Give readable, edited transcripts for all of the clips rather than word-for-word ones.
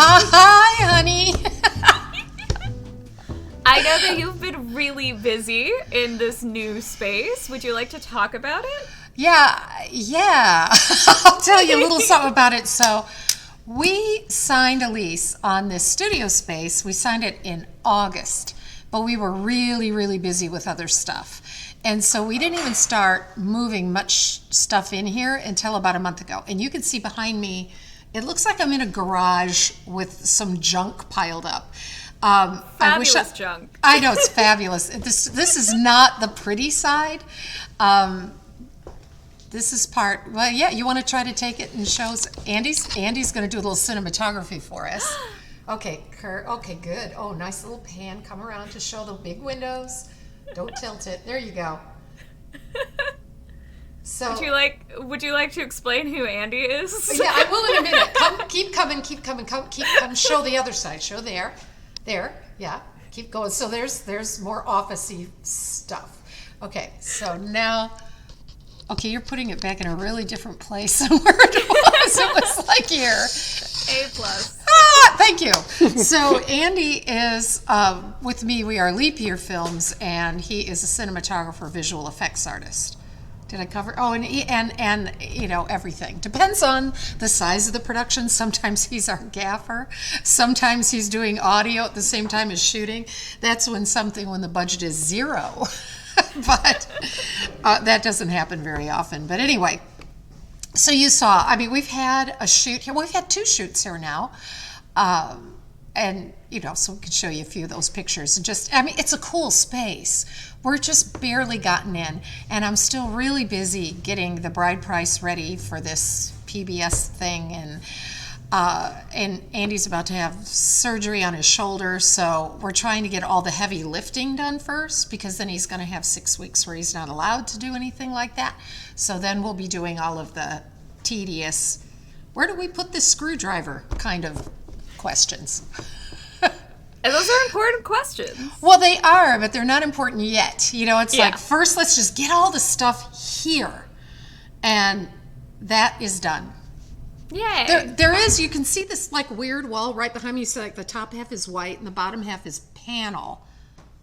Hi, honey. I know that you've been really busy in this new space. Would you like to talk about it? Yeah. I'll tell you a little something about it. So, we signed a lease on this studio space. We signed it in August, but we were really, really busy with other stuff. And so we didn't even start moving much stuff in here until about a month ago. And you can see behind me, it looks like I'm in a garage with some junk piled up. Fabulous junk. I know, it's fabulous. This is not the pretty side. This is part. Well, yeah. You want to try to take it and show us? Andy's going to do a little cinematography for us. Okay, Kurt. Okay, good. Oh, nice little pan. Come around to show the big windows. Don't tilt it. There you go. So. Would you like to explain who Andy is? Yeah, I will in a minute. Keep coming. Come. Show the other side. Show there. There, yeah, keep going. So there's more office-y stuff. Okay, so now, okay, you're putting it back in a really different place than where it was. It was like here. A+. Thank you. So Andy is with me. We are Leap Year Films, and he is a cinematographer, visual effects artist. Did I cover? Oh, and you know, everything. Depends on the size of the production. Sometimes he's our gaffer. Sometimes he's doing audio at the same time as shooting. That's when the budget is zero. But that doesn't happen very often. But anyway, so you saw, I mean, we've had a shoot here. Well, we've had 2 shoots here now. And, you know, so we could show you a few of those pictures. And just, I mean, it's a cool space. We're just barely gotten in. And I'm still really busy getting the bride price ready for this PBS thing. And Andy's about to have surgery on his shoulder. So we're trying to get all the heavy lifting done first, because then he's going to have 6 weeks where he's not allowed to do anything like that. So then we'll be doing all of the tedious, where do we put this screwdriver kind of questions. And those are important questions. Well, they are, but they're not important yet. You know, it's like, first let's just get all the stuff here. And that is done. Yay. There is, you can see this like weird wall right behind me. So like the top half is white and the bottom half is panel.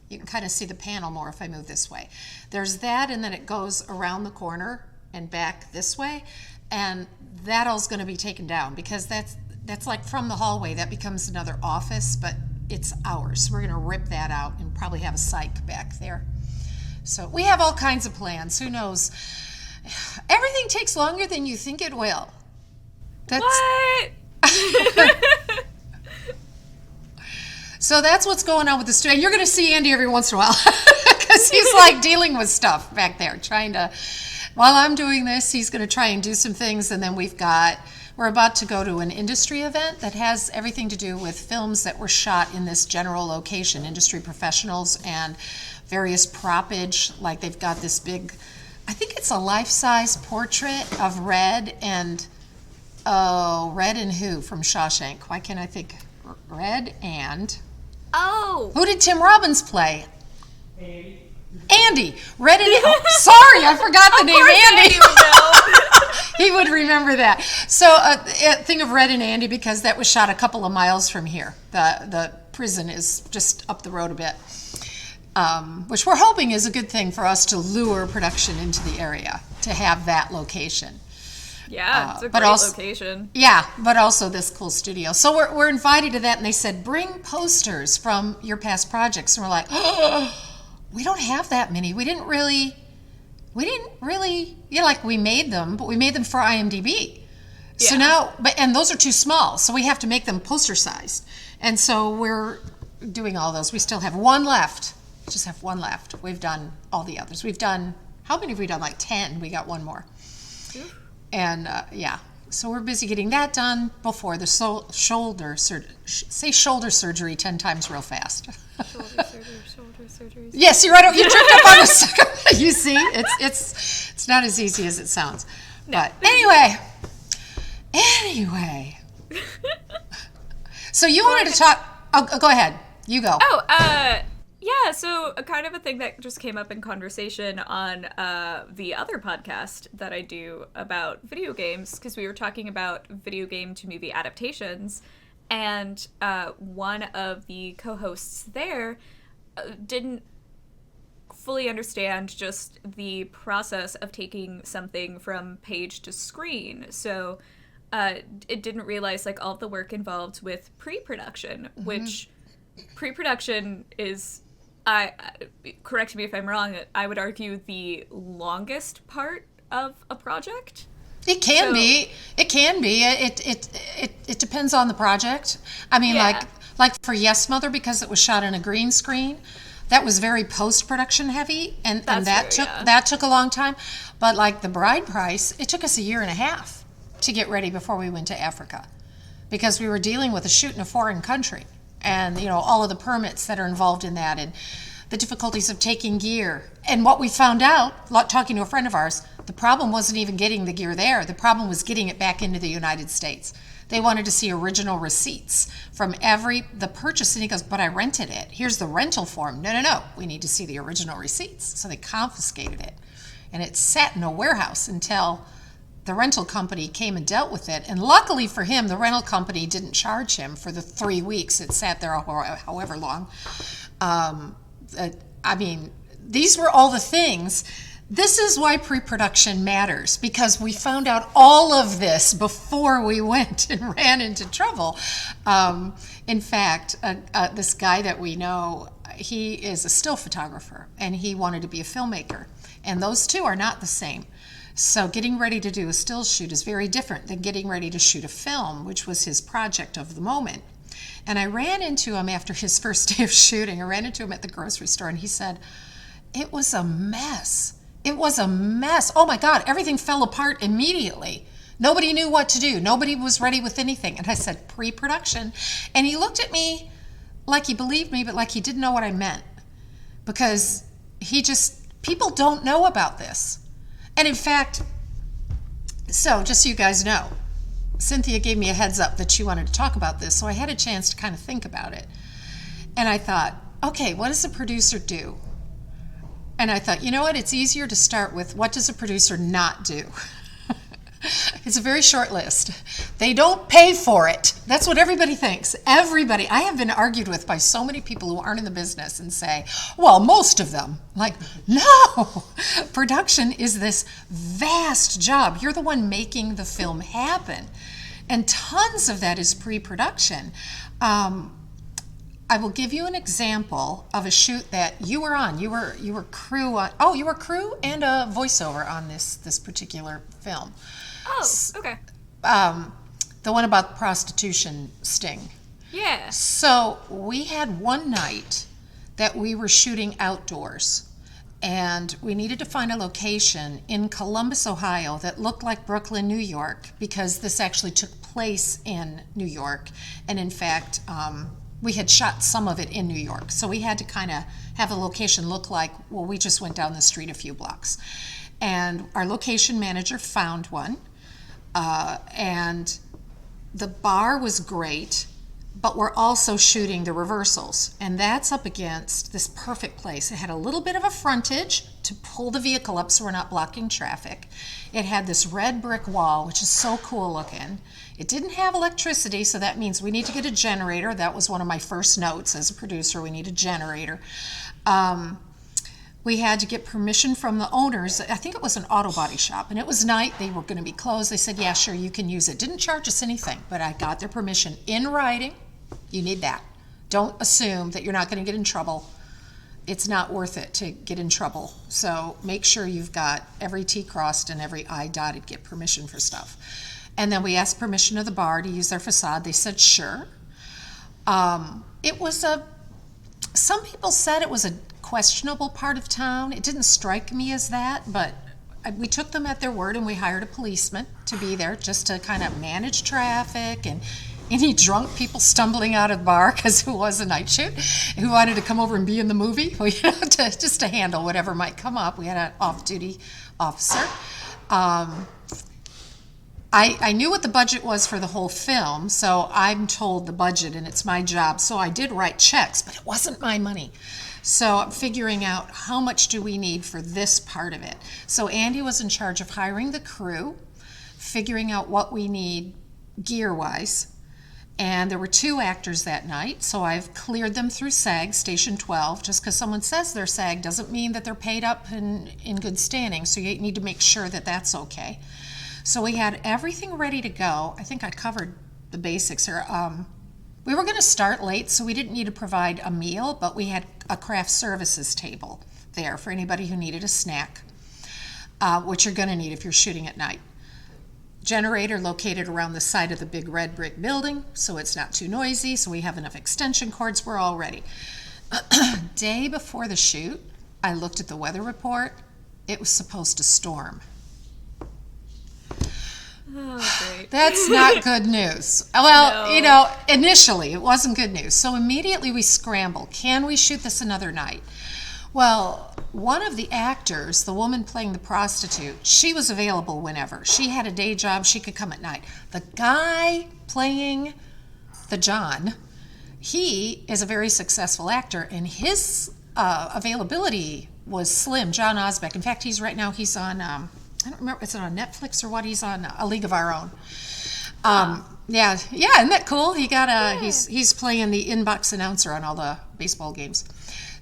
You can kind of see the panel more if I move this way. There's that, and then it goes around the corner and back this way. And that all's going to be taken down, because that's like from the hallway, that becomes another office, but it's ours. We're going to rip that out and probably have a psych back there. So we have all kinds of plans. Who knows? Everything takes longer than you think it will. What? So that's what's going on with the studio. And you're going to see Andy every once in a while, because he's like dealing with stuff back there, trying to, while I'm doing this, he's going to try and do some things. And then we're about to go to an industry event that has everything to do with films that were shot in this general location, industry professionals and various propage. Like they've got this big, I think it's a life-size portrait of Red and who from Shawshank? Why can't I think? Red and... Oh! Who did Tim Robbins play? Andy. Red and... Oh, sorry, I forgot the name Andy. He would remember that. So a thing of Red and Andy, because that was shot a couple of miles from here. The prison is just up the road a bit, which we're hoping is a good thing for us to lure production into the area, to have that location. Yeah, it's a great location. Yeah, but also this cool studio. So we're invited to that, and they said, bring posters from your past projects. And we're like, oh, we don't have that many. We didn't really, like we made them, but we made them for IMDb. Yeah. So now, and those are too small, so we have to make them poster sized. And so we're doing all those. We still have one left. Just have one left. We've done all the others. How many have we done? Like 10. We got one more. And so we're busy getting that done before the shoulder surgery. Say shoulder surgery 10 times real fast. Shoulder surgery. Yes, you're right. You tripped up on the second. You see, it's not as easy as it sounds. No. But anyway. So you wanted to talk. Oh, go ahead. You go. Yeah, so kind of a thing that just came up in conversation on the other podcast that I do about video games, because we were talking about video game to movie adaptations, And one of the co-hosts there didn't fully understand just the process of taking something from page to screen. So it didn't realize like all of the work involved with pre-production, which pre-production is, I correct me if I'm wrong, I would argue the longest part of a project. It can So- be. It can be. It depends on the project. I mean, Yeah. like for Yes Mother, because it was shot in a green screen, that was very post production heavy, and That's that true, took yeah. that took a long time. But like the Bride Price, it took us a year and a half to get ready before we went to Africa, because we were dealing with a shoot in a foreign country, and all of the permits that are involved in that, and the difficulties of taking gear. And what we found out, talking to a friend of ours, the problem wasn't even getting the gear there. The problem was getting it back into the United States. They wanted to see original receipts from the purchase. And he goes, but I rented it. Here's the rental form. No. We need to see the original receipts. So they confiscated it. And it sat in a warehouse until the rental company came and dealt with it. And luckily for him, the rental company didn't charge him for the 3 weeks it sat there, however long. I mean, these were all the things. This is why pre-production matters, because we found out all of this before we went and ran into trouble. In fact, this guy that we know, he is a still photographer, and he wanted to be a filmmaker. And those two are not the same. So getting ready to do a still shoot is very different than getting ready to shoot a film, which was his project of the moment. And I ran into him after his first day of shooting. I ran into him at the grocery store, and he said, it was a mess. It was a mess. Oh my God, everything fell apart immediately. Nobody knew what to do. Nobody was ready with anything. And I said, pre-production. And he looked at me like he believed me, but like he didn't know what I meant. Because people don't know about this. And in fact, so just so you guys know, Cynthia gave me a heads up that she wanted to talk about this, so I had a chance to kind of think about it. And I thought, okay, what does a producer do? And I thought, you know what, it's easier to start with what does a producer not do? It's a very short list. They don't pay for it. That's what everybody thinks. Everybody. I have been argued with by so many people who aren't in the business and say, well, most of them. Like, no. Production is this vast job. You're the one making the film happen. And tons of that is pre-production. I will give you an example of a shoot that you were on. You were crew on. Oh, you were crew and a voiceover on this particular film. Oh, okay. The one about the prostitution sting. Yeah. So we had one night that we were shooting outdoors, and we needed to find a location in Columbus, Ohio that looked like Brooklyn, New York, because this actually took place in New York. And in fact, we had shot some of it in New York. So we had to kind of have the location look like, well, we just went down the street a few blocks. And our location manager found one. And the bar was great, but we're also shooting the reversals. And that's up against this perfect place. It had a little bit of a frontage to pull the vehicle up so we're not blocking traffic. It had this red brick wall, which is so cool looking. It didn't have electricity, so that means we need to get a generator. That was one of my first notes as a producer. We need a generator. We had to get permission from the owners. I think it was an auto body shop, and it was night. They were going to be closed. They said, yeah, sure, you can use it. Didn't charge us anything, but I got their permission in writing. You need that. Don't assume that you're not going to get in trouble. It's not worth it to get in trouble. So make sure you've got every T crossed and every I dotted, get permission for stuff. And then we asked permission of the bar to use their facade. They said, sure. It was some people said it was a questionable part of town. It didn't strike me as that, but we took them at their word, and we hired a policeman to be there just to kind of manage traffic and any drunk people stumbling out of the bar, because it was a night shoot, who wanted to come over and be in the movie, just to handle whatever might come up. We had an off-duty officer. I knew what the budget was for the whole film, so I'm told the budget, and it's my job. So I did write checks, but it wasn't my money. So I'm figuring out how much do we need for this part of it. So Andy was in charge of hiring the crew, figuring out what we need gear-wise, And there were 2 actors that night, so I've cleared them through SAG, Station 12. Just because someone says they're SAG doesn't mean that they're paid up and in good standing, so you need to make sure that that's okay. So we had everything ready to go. I think I covered the basics here. We were going to start late, so we didn't need to provide a meal, but we had a craft services table there for anybody who needed a snack, which you're going to need if you're shooting at night. Generator located around the side of the big red brick building, so it's not too noisy, so we have enough extension cords. We're all ready. Day before the shoot, I looked at the weather report. It was supposed to storm. Oh, great. That's not good news. Well, No. Initially it wasn't good news. So immediately we scrambled. Can we shoot this another night? Well, one of the actors, the woman playing the prostitute, she was available whenever. She had a day job. She could come at night. The guy playing the John, he is a very successful actor, and his availability was slim. John Osbeck. In fact, he's on, I don't remember, is it on Netflix or what? He's on A League of Our Own. Yeah, isn't that cool? He's playing the in-box announcer on all the baseball games.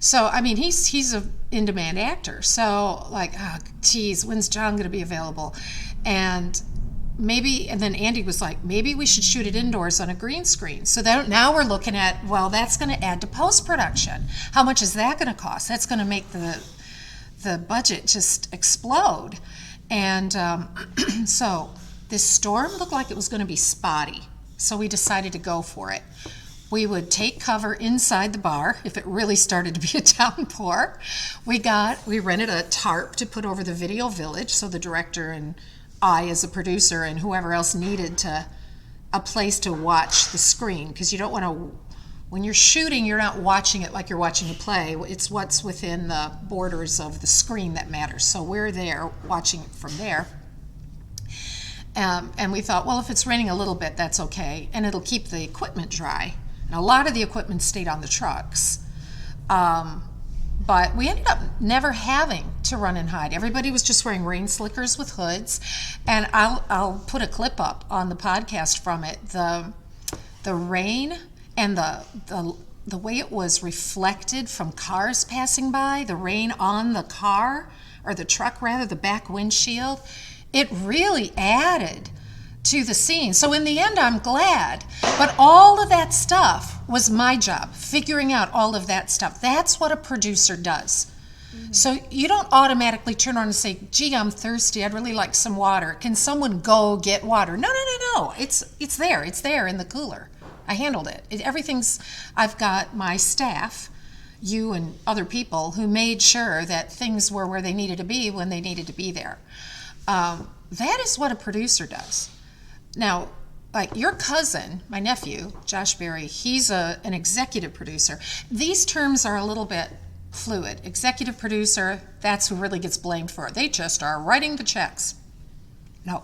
So, I mean, he's a in-demand actor. So, geez, when's John going to be available? And then Andy was like, maybe we should shoot it indoors on a green screen. So now we're looking at, well, that's going to add to post-production. How much is that going to cost? That's going to make the budget just explode. And so this storm looked like it was going to be spotty. So we decided to go for it. We would take cover inside the bar if it really started to be a downpour. We rented a tarp to put over the video village, so the director and I as a producer and whoever else needed a place to watch the screen, because you don't want to, when you're shooting, you're not watching it like you're watching a play. It's what's within the borders of the screen that matters. So we're there watching it from there. And we thought, well, if it's raining a little bit, that's okay, and it'll keep the equipment dry. And a lot of the equipment stayed on the trucks. But we ended up never having to run and hide. Everybody was just wearing rain slickers with hoods. And I'll put a clip up on the podcast from it. The rain and the way it was reflected from cars passing by, the rain on the car, or the truck rather, the back windshield, it really added to the scene. So in the end, I'm glad. But all of that stuff was my job, figuring out all of that stuff. That's what a producer does. Mm-hmm. So you don't automatically turn around and say, gee, I'm thirsty. I'd really like some water. Can someone go get water? No. It's there. It's there in the cooler. I handled it. I've got my staff, you and other people, who made sure that things were where they needed to be when they needed to be there. That is what a producer does. Now, like your cousin, my nephew, Josh Berry, he's an executive producer. These terms are a little bit fluid. Executive producer, that's who really gets blamed for it. They just are writing the checks. No.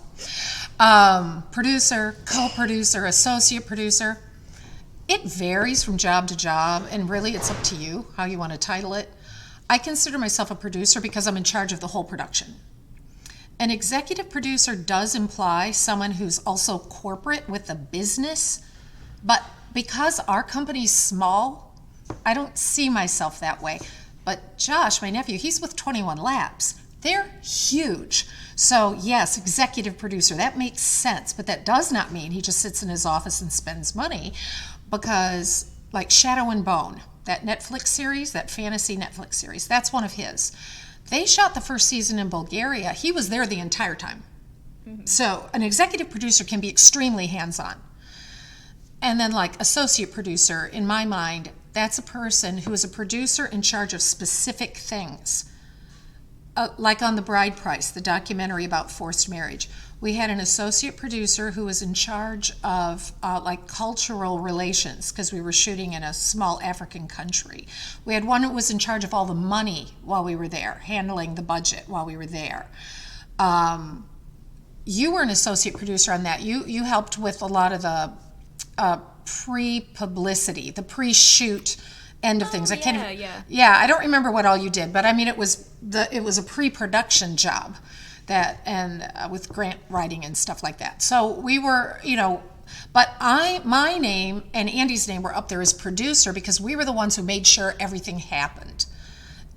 Producer, co-producer, associate producer, it varies from job to job, and really it's up to you how you want to title it. I consider myself a producer because I'm in charge of the whole production. An executive producer does imply someone who's also corporate with a business, but because our company's small, I don't see myself that way. But Josh, my nephew, he's with 21 Labs. They're huge. So yes, executive producer, that makes sense, but that does not mean he just sits in his office and spends money, because like Shadow and Bone, that Netflix series, that fantasy Netflix series, that's one of his. They shot the first season in Bulgaria. He was there the entire time. Mm-hmm. So an executive producer can be extremely hands-on. And then like associate producer, in my mind, that's a person who is a producer in charge of specific things. Like on The Bride Price, the documentary about forced marriage. We had an associate producer who was in charge of like cultural relations, because we were shooting in a small African country. We had one who was in charge of all the money while we were there, handling the budget while we were there. You were an associate producer on that. You helped with a lot of the pre-publicity, the pre-shoot end of things. Yeah, I don't remember what all you did, but I mean it was a pre-production job. With grant writing and stuff like that. So we were, But my name and Andy's name were up there as producer because we were the ones who made sure everything happened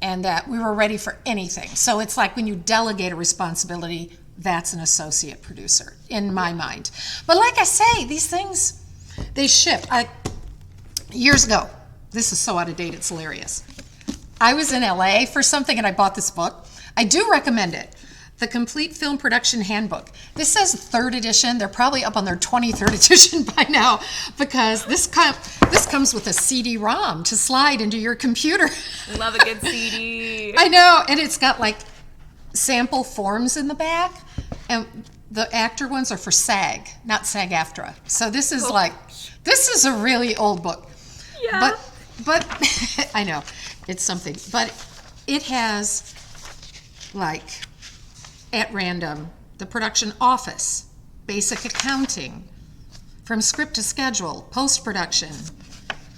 and that we were ready for anything. So it's like when you delegate a responsibility, that's an associate producer in my mind. But like I say, these things, they shift. Years ago, this is so out of date, it's hilarious. I was in LA for something and I bought this book. I do recommend it. The Complete Film Production Handbook. This says 3rd edition. They're probably up on their 23rd edition by now because this comes with a CD-ROM to slide into your computer. Love a good CD. I know, and it's got like sample forms in the back, and the actor ones are for SAG, not SAG-AFTRA. So this is this is a really old book. Yeah. But I know, it's something. But it has like at random, the production office, basic accounting, from script to schedule, post-production.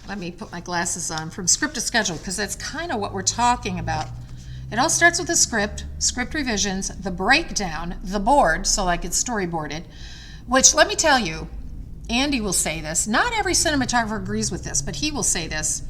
Let me put my glasses on. From script to schedule, because that's kind of what we're talking about. It all starts with the script revisions, the breakdown, the board, so like it's storyboarded, which let me tell you, Andy will say this, not every cinematographer agrees with this, but he will say this.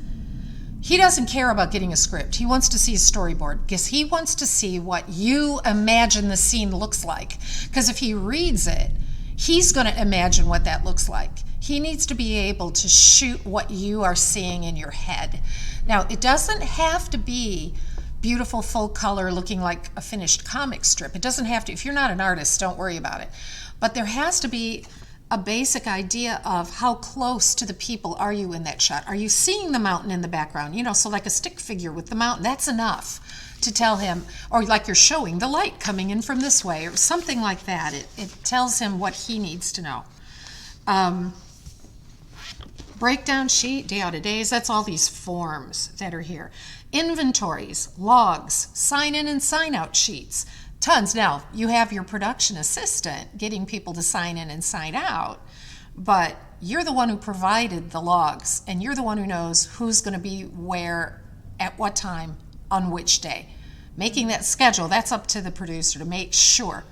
He doesn't care about getting a script. He wants to see a storyboard because he wants to see what you imagine the scene looks like. Because if he reads it, he's going to imagine what that looks like. He needs to be able to shoot what you are seeing in your head. Now, it doesn't have to be beautiful full color looking like a finished comic strip. It doesn't have to. If you're not an artist, don't worry about it. But there has to be a basic idea of how close to the people are you in that shot. Are you seeing the mountain in the background? You know, so like a stick figure with the mountain, that's enough to tell him, or like you're showing the light coming in from this way, or something like that. It tells him what he needs to know. Breakdown sheet, day out of days, that's all these forms that are here. Inventories, logs, sign in and sign out sheets. Tons. Now, you have your production assistant getting people to sign in and sign out, but you're the one who provided the logs, and you're the one who knows who's going to be where, at what time, on which day. Making that schedule, that's up to the producer to make sure.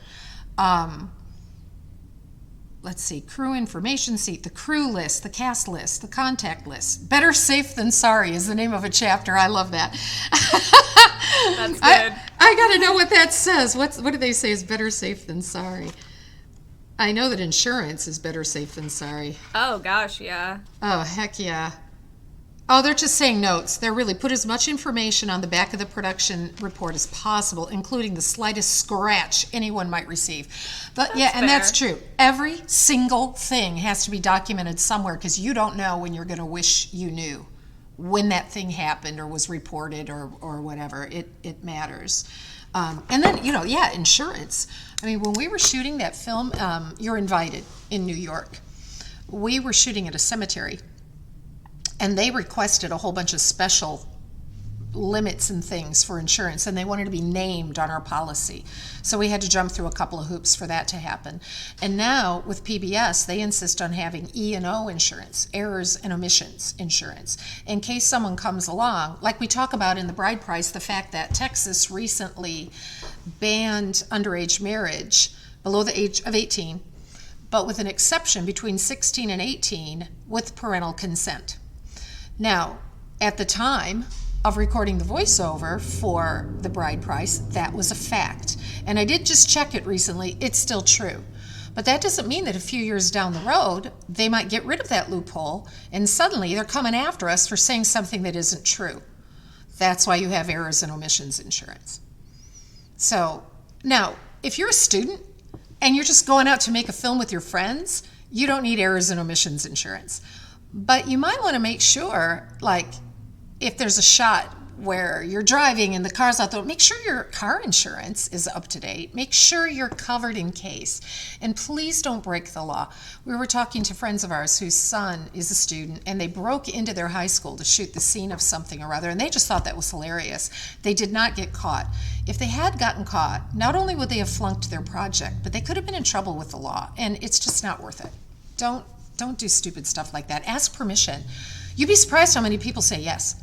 Let's see, crew information sheet, the crew list, the cast list, the contact list. Better safe than sorry is the name of a chapter. I love that. That's good. I got to know what that says. What do they say is better safe than sorry? I know that insurance is better safe than sorry. Oh, gosh, yeah. Oh, heck yeah. Oh, they're just saying notes. They're really put as much information on the back of the production report as possible, including the slightest scratch anyone might receive. But yeah, and that's true. Every single thing has to be documented somewhere because you don't know when you're going to wish you knew when that thing happened or was reported or whatever. It matters. And then, insurance. I mean, when we were shooting that film, You're Invited in New York, we were shooting at a cemetery. And they requested a whole bunch of special limits and things for insurance, and they wanted to be named on our policy. So we had to jump through a couple of hoops for that to happen. And now with PBS, they insist on having E&O insurance, errors and omissions insurance, in case someone comes along, like we talk about in The Bride Price, the fact that Texas recently banned underage marriage below the age of 18, but with an exception between 16 and 18 with parental consent. Now, at the time of recording the voiceover for The Bride Price, that was a fact. And I did just check it recently. It's still true. But that doesn't mean that a few years down the road, they might get rid of that loophole, and suddenly they're coming after us for saying something that isn't true. That's why you have errors and omissions insurance. So, now, if you're a student and you're just going out to make a film with your friends, you don't need errors and omissions insurance. But you might want to make sure, like, if there's a shot where you're driving and the car's out there, make sure your car insurance is up to date. Make sure you're covered in case. And please don't break the law. We were talking to friends of ours whose son is a student, and they broke into their high school to shoot the scene of something or other, and they just thought that was hilarious. They did not get caught. If they had gotten caught, not only would they have flunked their project, but they could have been in trouble with the law, and it's just not worth it. Don't do stupid stuff like that. Ask permission. You'd be surprised how many people say yes.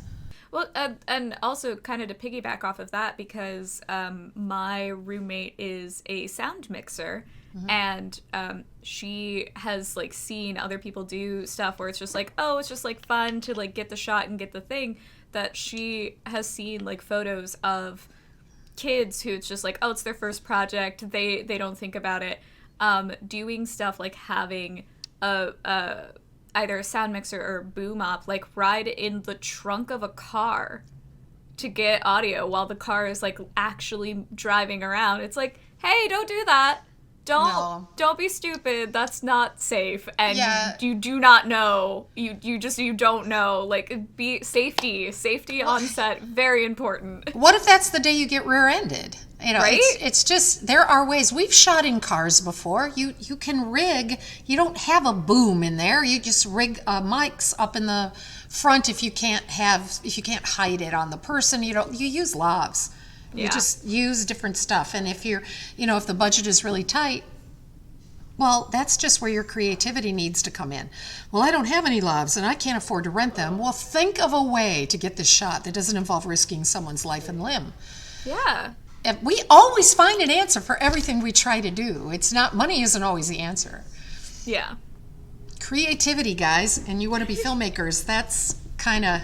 Well, and also kind of to piggyback off of that, because my roommate is a sound mixer, And she has like seen other people do stuff where it's just like, oh, it's just like fun to like get the shot and get the thing. That she has seen like photos of kids who it's just like, oh, it's their first project. They don't think about it. Doing stuff like having either a sound mixer or boom op like ride in the trunk of a car to get audio while the car is like actually driving around. It's like, hey, don't do that. Don't be stupid. That's not safe. And you do not know. You don't know. Like, be safety on set, very important. What if that's the day you get rear-ended? You know, right? It's just, there are ways. We've shot in cars before. You can rig. You don't have a boom in there. You just rig mics up in the front if you can't hide it on the person. You use lavs. You just use different stuff. And if if the budget is really tight, well, that's just where your creativity needs to come in. Well, I don't have any lavs and I can't afford to rent them. Well, think of a way to get this shot that doesn't involve risking someone's life and limb. Yeah. And we always find an answer for everything we try to do. Money isn't always the answer. Yeah. Creativity, guys, and you want to be filmmakers, that's kind of...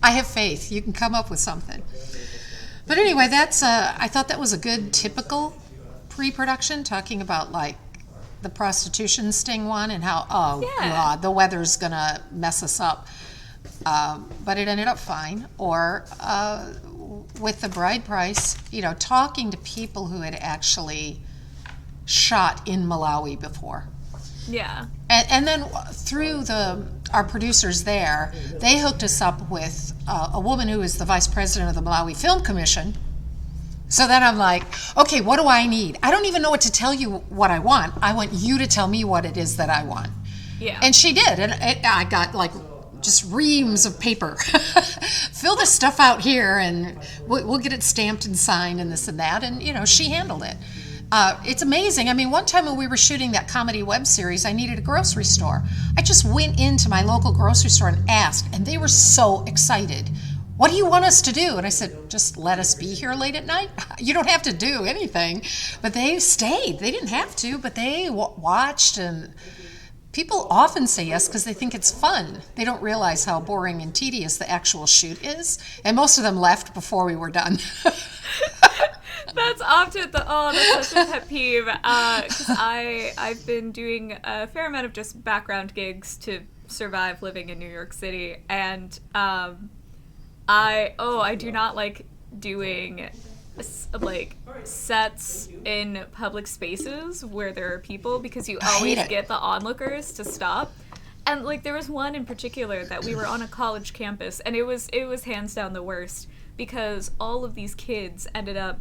I have faith. You can come up with something. But anyway, I thought that was a good typical pre-production, talking about like the prostitution sting one and how, God, the weather's going to mess us up. But it ended up fine. Or with the bride price, talking to people who had actually shot in Malawi before. Yeah. And then through our producers there, they hooked us up with a woman who is the vice president of the Malawi Film Commission. So then I'm like, okay, what do I need? I don't even know what to tell you what I want. I want you to tell me what it is that I want. Yeah. And she did. And I got like just reams of paper. Fill this stuff out here and we'll get it stamped and signed and this and that. And, she handled it. It's amazing. I mean, one time when we were shooting that comedy web series, I needed a grocery store. I just went into my local grocery store and asked, and they were so excited. What do you want us to do? And I said, just let us be here late at night. You don't have to do anything. But they stayed. They didn't have to, but they watched. And people often say yes because they think it's fun. They don't realize how boring and tedious the actual shoot is. And most of them left before we were done. That's often that's such a pet peeve, because I've been doing a fair amount of just background gigs to survive living in New York City, and I do not like doing like sets in public spaces where there are people, because you always get the onlookers to stop. And like there was one in particular that we were on a college campus, and it was hands down the worst, because all of these kids ended up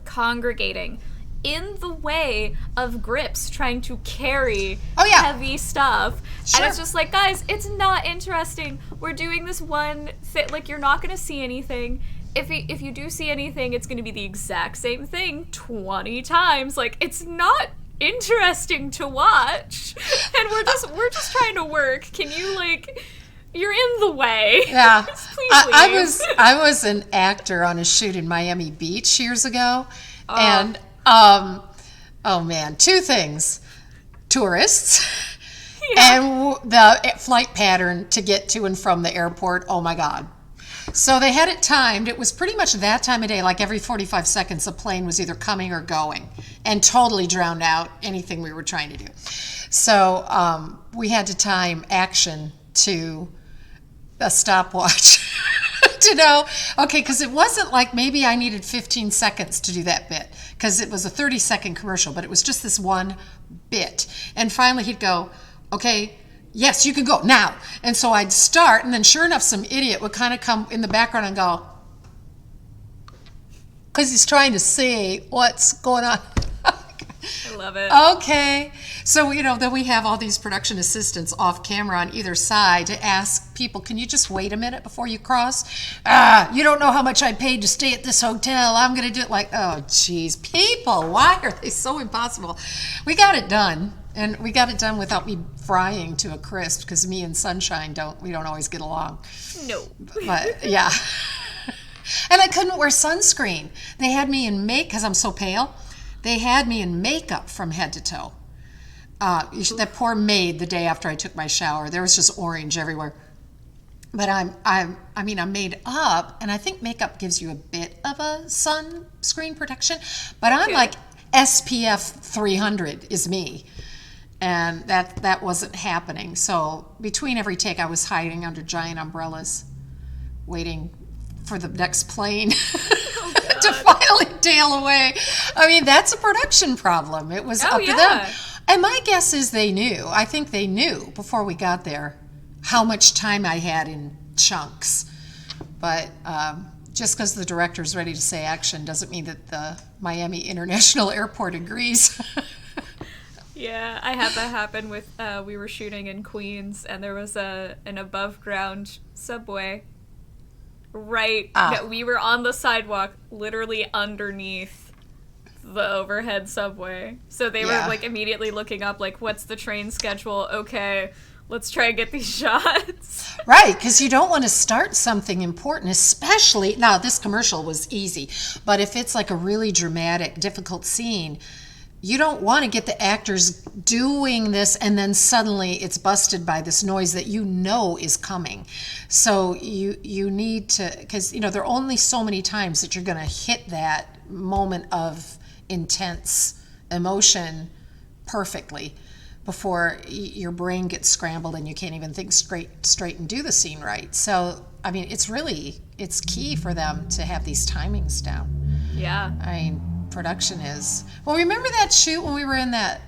congregating in the way of grips trying to carry heavy stuff. Sure. And it's just like, guys, it's not interesting. We're doing this one thing. Like, you're not going to see anything. If you do see anything, it's going to be the exact same thing 20 times. Like, it's not interesting to watch. And we're just trying to work. Can you, like... You're in the way. Yeah. Please leave. I was an actor on a shoot in Miami Beach years ago. And, oh man, two things. Tourists and the flight pattern to get to and from the airport. Oh my God. So they had it timed. It was pretty much that time of day, like every 45 seconds, a plane was either coming or going, and totally drowned out anything we were trying to do. So we had to time action to a stopwatch to know, okay, because it wasn't like maybe I needed 15 seconds to do that bit, because it was a 30-second commercial, but it was just this one bit. And finally he'd go, okay, yes, you can go now. And so I'd start, and then sure enough, some idiot would kind of come in the background and go, because he's trying to see what's going on. I love it. Okay. So, then we have all these production assistants off camera on either side to ask people, can you just wait a minute before you cross? You don't know how much I paid to stay at this hotel. I'm going to do it like, oh, geez, people, why are they so impossible? We got it done. And we got it done without me frying to a crisp, because me and Sunshine don't always get along. No. But, yeah. And I couldn't wear sunscreen. They had me in makeup, because I'm so pale. they had me in makeup from head to toe. That poor maid, the day after I took my shower, there was just orange everywhere. But I'm made up, and I think makeup gives you a bit of a sunscreen protection. But I'm like SPF 300 is me, and that wasn't happening. So between every take, I was hiding under giant umbrellas, waiting for the next plane to finally tail away. I mean, that's a production problem. It was up to them. And my guess is they knew. I think they knew before we got there how much time I had in chunks. But just because the director's ready to say action doesn't mean that the Miami International Airport agrees. Yeah, I had that happen with, we were shooting in Queens, and there was an above-ground subway. We were on the sidewalk, literally underneath the overhead subway. So they were, like, immediately looking up, like, what's the train schedule? Okay, let's try and get these shots. Right, because you don't want to start something important, especially, now this commercial was easy, but if it's like a really dramatic, difficult scene, you don't want to get the actors doing this and then suddenly it's busted by this noise that you know is coming. So you need to, because there are only so many times that you're going to hit that moment of intense emotion perfectly before your brain gets scrambled and you can't even think straight and do the scene right. So I mean, it's key for them to have these timings down. Yeah. I mean, production is. Well, remember that shoot when we were in that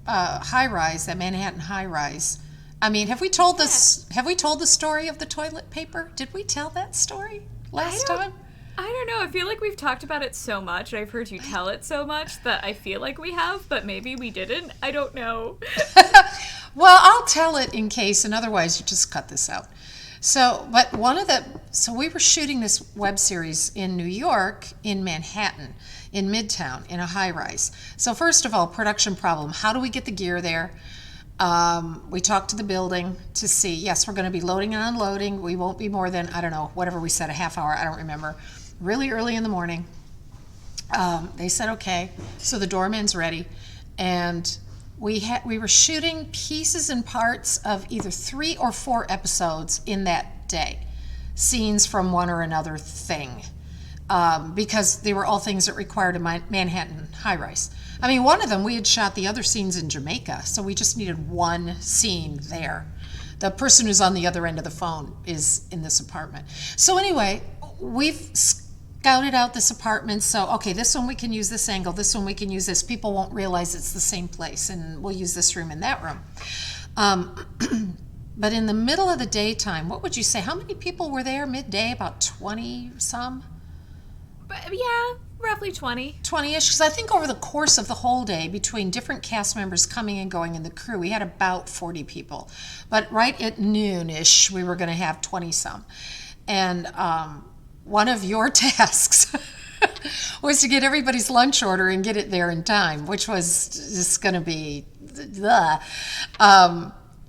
high-rise, that Manhattan high-rise? I mean, have we told this? Have we told the story of the toilet paper? Did we tell that story last time? I don't know. I feel like we've talked about it so much, and I've heard you tell it so much that I feel like we have, but maybe we didn't. I don't know. Well, I'll tell it in case, and otherwise you just cut this out. So we were shooting this web series in New York, in Manhattan, in Midtown, in a high-rise. So first of all, production problem. How do we get the gear there? We talked to the building to see, yes, we're going to be loading and unloading. We won't be more than, I don't know, whatever we said, a half hour, I don't remember. Really early in the morning. They said, okay. So the doorman's ready. And we were shooting pieces and parts of either 3 or 4 episodes in that day. Scenes from one or another thing. Because they were all things that required a Manhattan high-rise. I mean, one of them, we had shot the other scenes in Jamaica, so we just needed one scene there. The person who's on the other end of the phone is in this apartment. So anyway, we've scouted out this apartment, so okay, this one we can use this angle, this one we can use this. People won't realize it's the same place, and we'll use this room and that room. But in the middle of the daytime, what would you say? How many people were there midday? About 20 some? But yeah, roughly 20. 20-ish, because I think over the course of the whole day, between different cast members coming and going in the crew, we had about 40 people. But right at noon-ish, we were going to have 20-some. And one of your tasks was to get everybody's lunch order and get it there in time, which was just going to be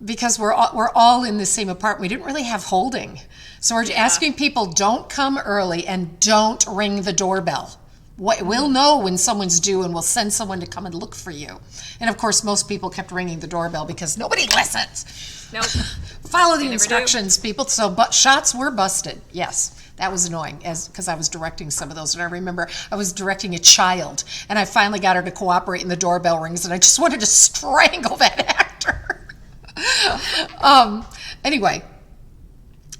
because we're all in the same apartment. We didn't really have holding. So we're asking people, don't come early and don't ring the doorbell. We'll know when someone's due and we'll send someone to come and look for you. And of course, most people kept ringing the doorbell because nobody listens. Nope. Follow the instructions, people. So shots were busted. Yes. That was annoying because I was directing some of those. And I remember I was directing a child and I finally got her to cooperate and the doorbell rings and I just wanted to strangle that actor. Anyway,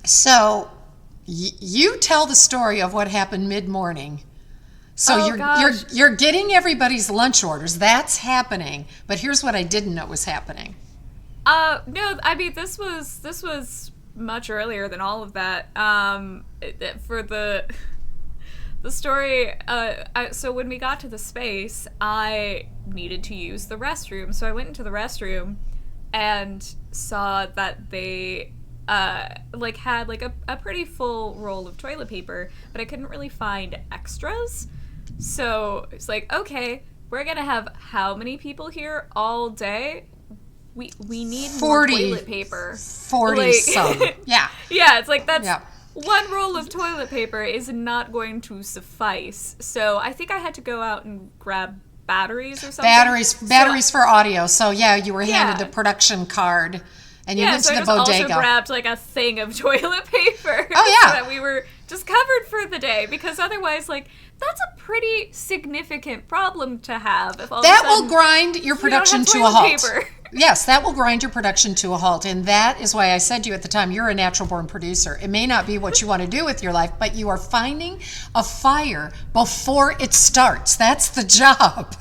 so you tell the story of what happened mid-morning. So you're getting everybody's lunch orders. That's happening. But here's what I didn't know was happening. No, I mean this was much earlier than all of that. For the story, so when we got to the space, I needed to use the restroom. So I went into the restroom and saw that they had a pretty full roll of toilet paper, but I couldn't really find extras. So it's like, okay, we're gonna have how many people here all day? We need 40, more toilet paper. 40 some. Yeah. Yeah, it's like that's one roll of toilet paper is not going to suffice. So I think I had to go out and grab batteries or something. Batteries for audio. So yeah, you were handed Yeah. the production card, and you went so to I the just bodega. also grabbed like a thing of toilet paper. Oh, yeah. So that we were just covered for the day, because otherwise, like, that's a pretty significant problem to have. If all That of a will sudden grind your you don't production have to a toilet halt. paper. Yes, that will grind your production to a halt. And that is why I said to you at the time, you're a natural born producer. It may not be what you want to do with your life, but you are finding a fire before it starts. That's the job,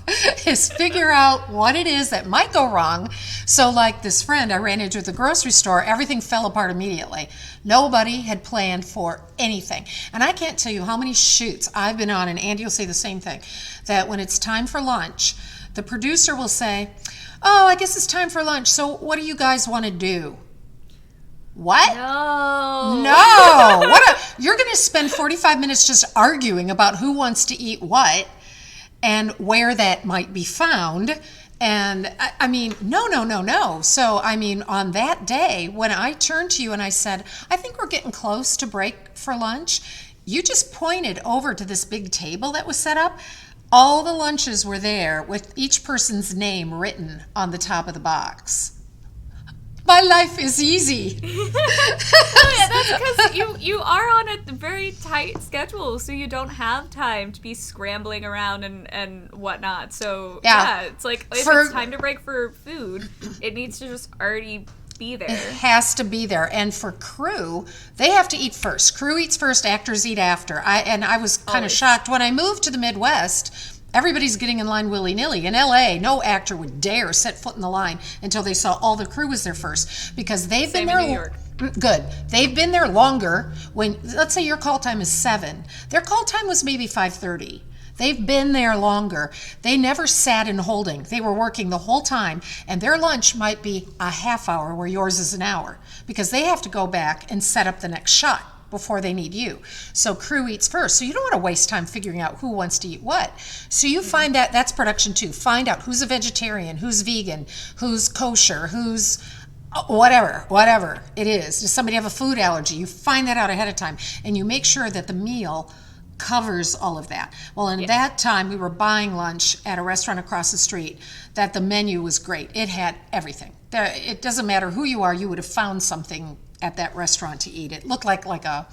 is figure out what it is that might go wrong. So like this friend I ran into at the grocery store, everything fell apart immediately. Nobody had planned for anything. And I can't tell you how many shoots I've been on, and Andy will say the same thing, that when it's time for lunch, the producer will say, "Oh, I guess it's time for lunch. So what do you guys want to do?" What? No. No. You're going to spend 45 minutes just arguing about who wants to eat what and where that might be found. And I mean, no. So, I mean, on that day, when I turned to you and I said, "I think we're getting close to break for lunch," you just pointed over to this big table that was set up. All the lunches were there with each person's name written on the top of the box. My life is easy. Yeah, that's because you are on a very tight schedule, so you don't have time to be scrambling around and whatnot. So Yeah. it's like if For- it's time to break for food, it needs to just already be there. It has to be there. And for crew, they have to eat first. Crew eats first, actors eat after. I was kind of Always. shocked. When I moved to the Midwest, everybody's getting in line willy-nilly. In LA, no actor would dare set foot in the line until they saw all the crew was there first, because they've Same been there. in New York. Good. They've been there longer. When, let's say your call time is 7, their call time was maybe 5:30. They've been there longer. They never sat in holding. They were working the whole time, and their lunch might be a half hour where yours is an hour, because they have to go back and set up the next shot before they need you. So crew eats first. So you don't want to waste time figuring out who wants to eat what. So you find that that's production too. Find out who's a vegetarian, who's vegan, who's kosher, who's whatever it is. Does somebody have a food allergy? You find that out ahead of time, and you make sure that the meal covers all of that. Well, in that time, we were buying lunch at a restaurant across the street that the menu was great. It had everything. It doesn't matter who you are, you would have found something at that restaurant to eat. It looked like a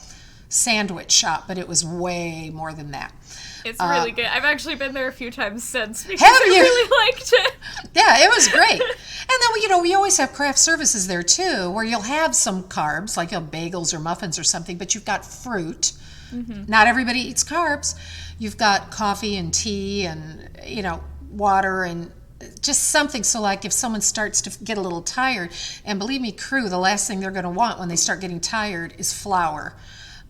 sandwich shop, but it was way more than that. It's really good. I've actually been there a few times since because Have I you? really liked it. Yeah, it was great. And then, we always have craft services there too, where you'll have some carbs, like bagels or muffins or something, but you've got fruit. Not everybody eats carbs. You've got coffee and tea and, water and just something. So like if someone starts to get a little tired, and believe me, crew, the last thing they're going to want when they start getting tired is flour.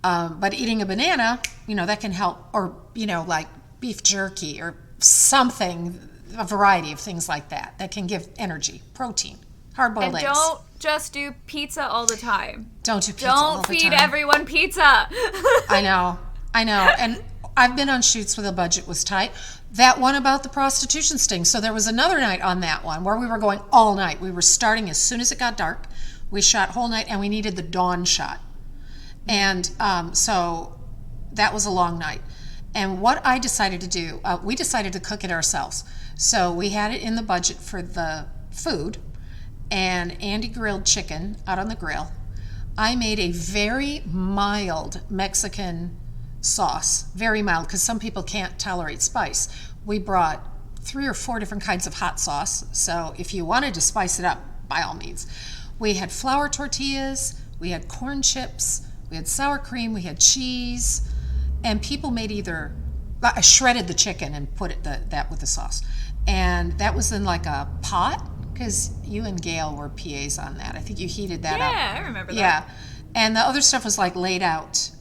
But eating a banana, that can help, or, like beef jerky or something, a variety of things like that can give energy, protein, hard-boiled And eggs. don't just do pizza all the time. Don't do pizza all Don't the feed time. everyone pizza. I know. And I've been on shoots where the budget was tight. That one about the prostitution sting. So there was another night on that one where we were going all night. We were starting as soon as it got dark. We shot whole night, and we needed the dawn shot. And so that was a long night. And what I decided to do, we decided to cook it ourselves. So we had it in the budget for the food, and Andy grilled chicken out on the grill. I made a very mild Mexican sauce, very mild, because some people can't tolerate spice. We brought 3 or 4 different kinds of hot sauce, so if you wanted to spice it up, by all means. We had flour tortillas, we had corn chips, we had sour cream, we had cheese, and people made I shredded the chicken and put that with the sauce. And that was in like a pot, because you and Gail were PAs on that. I think you heated that up. Yeah, I remember that. Yeah. And the other stuff was like laid out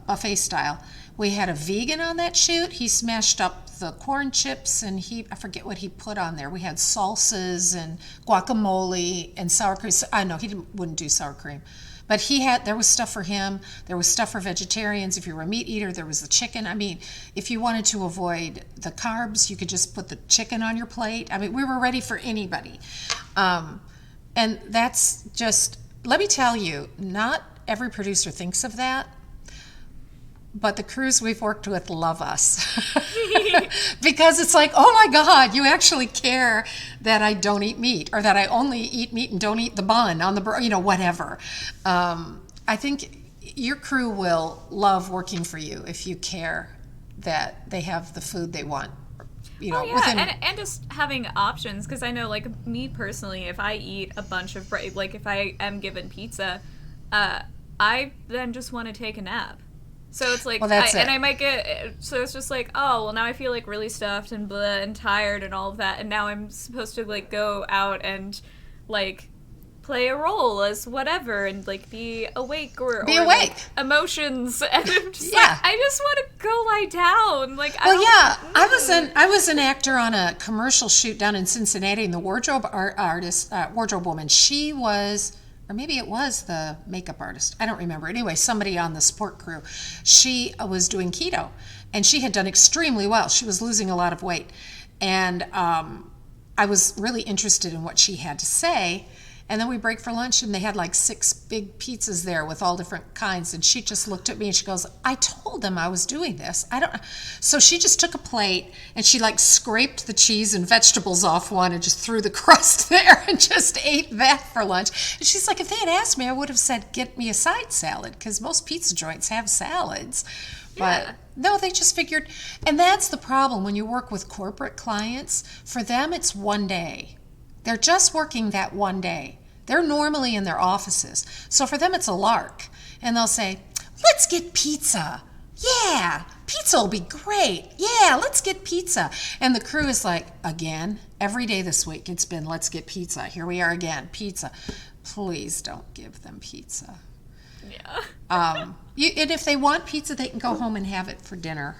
buffet style. We had a vegan on that shoot. He smashed up the corn chips, and I forget what he put on there. We had salsas and guacamole and sour cream. I know he wouldn't do sour cream. But there was stuff for him. There was stuff for vegetarians. If you were a meat eater, there was the chicken. I mean, if you wanted to avoid the carbs, you could just put the chicken on your plate. I mean, we were ready for anybody. And that's just, let me tell you, not every producer thinks of that. but the crews we've worked with love us because it's like, oh my God, you actually care that I don't eat meat, or that I only eat meat and don't eat the bun on the, whatever. I think your crew will love working for you if you care that they have the food they want. Oh yeah, and just having options, because I know, like, me personally, if I eat a bunch of bread, like if I am given pizza, I then just want to take a nap. So it's like, and I might get, so it's just like, oh, well, now I feel like really stuffed and blah and tired and all of that, and now I'm supposed to like go out and like play a role as whatever and like be awake or awake, like, emotions, and I'm just like, I just want to go lie down. Like, I was an actor on a commercial shoot down in Cincinnati, and the wardrobe wardrobe woman, she was, or maybe it was the makeup artist, I don't remember. Anyway, somebody on the support crew, she was doing keto, and she had done extremely well. She was losing a lot of weight, and I was really interested in what she had to say. And then we break for lunch, and they had like 6 big pizzas there with all different kinds. And she just looked at me and she goes, I told them I was doing this. I don't. So she just took a plate and she like scraped the cheese and vegetables off one and just threw the crust there and just ate that for lunch. And she's like, if they had asked me, I would have said, get me a side salad, because most pizza joints have salads. Yeah. But no, they just figured. And that's the problem when you work with corporate clients. For them, it's one day. They're just working that one day. They're normally in their offices. So for them, it's a lark. And they'll say, let's get pizza. Yeah, pizza will be great. Yeah, let's get pizza. And the crew is like, again, every day this week, it's been, let's get pizza. Here we are again, pizza. Please don't give them pizza. Yeah. And if they want pizza, they can go home and have it for dinner.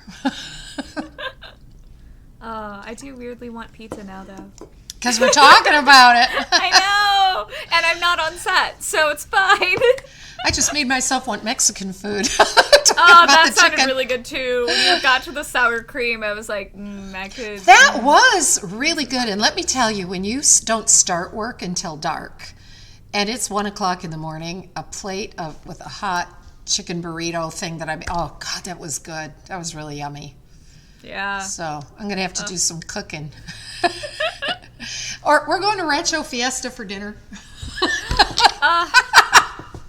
I do weirdly want pizza now, though. Because we're talking about it. I know! And I'm not on set, so it's fine. I just made myself want Mexican food. That sounded really good, too. When you got to the sour cream, I was like, I could... That was really good. And let me tell you, when you don't start work until dark, and it's 1 o'clock in the morning, a plate with a hot chicken burrito thing that oh, God, that was good. That was really yummy. Yeah. So I'm going to have to do some cooking. Or we're going to Rancho Fiesta for dinner.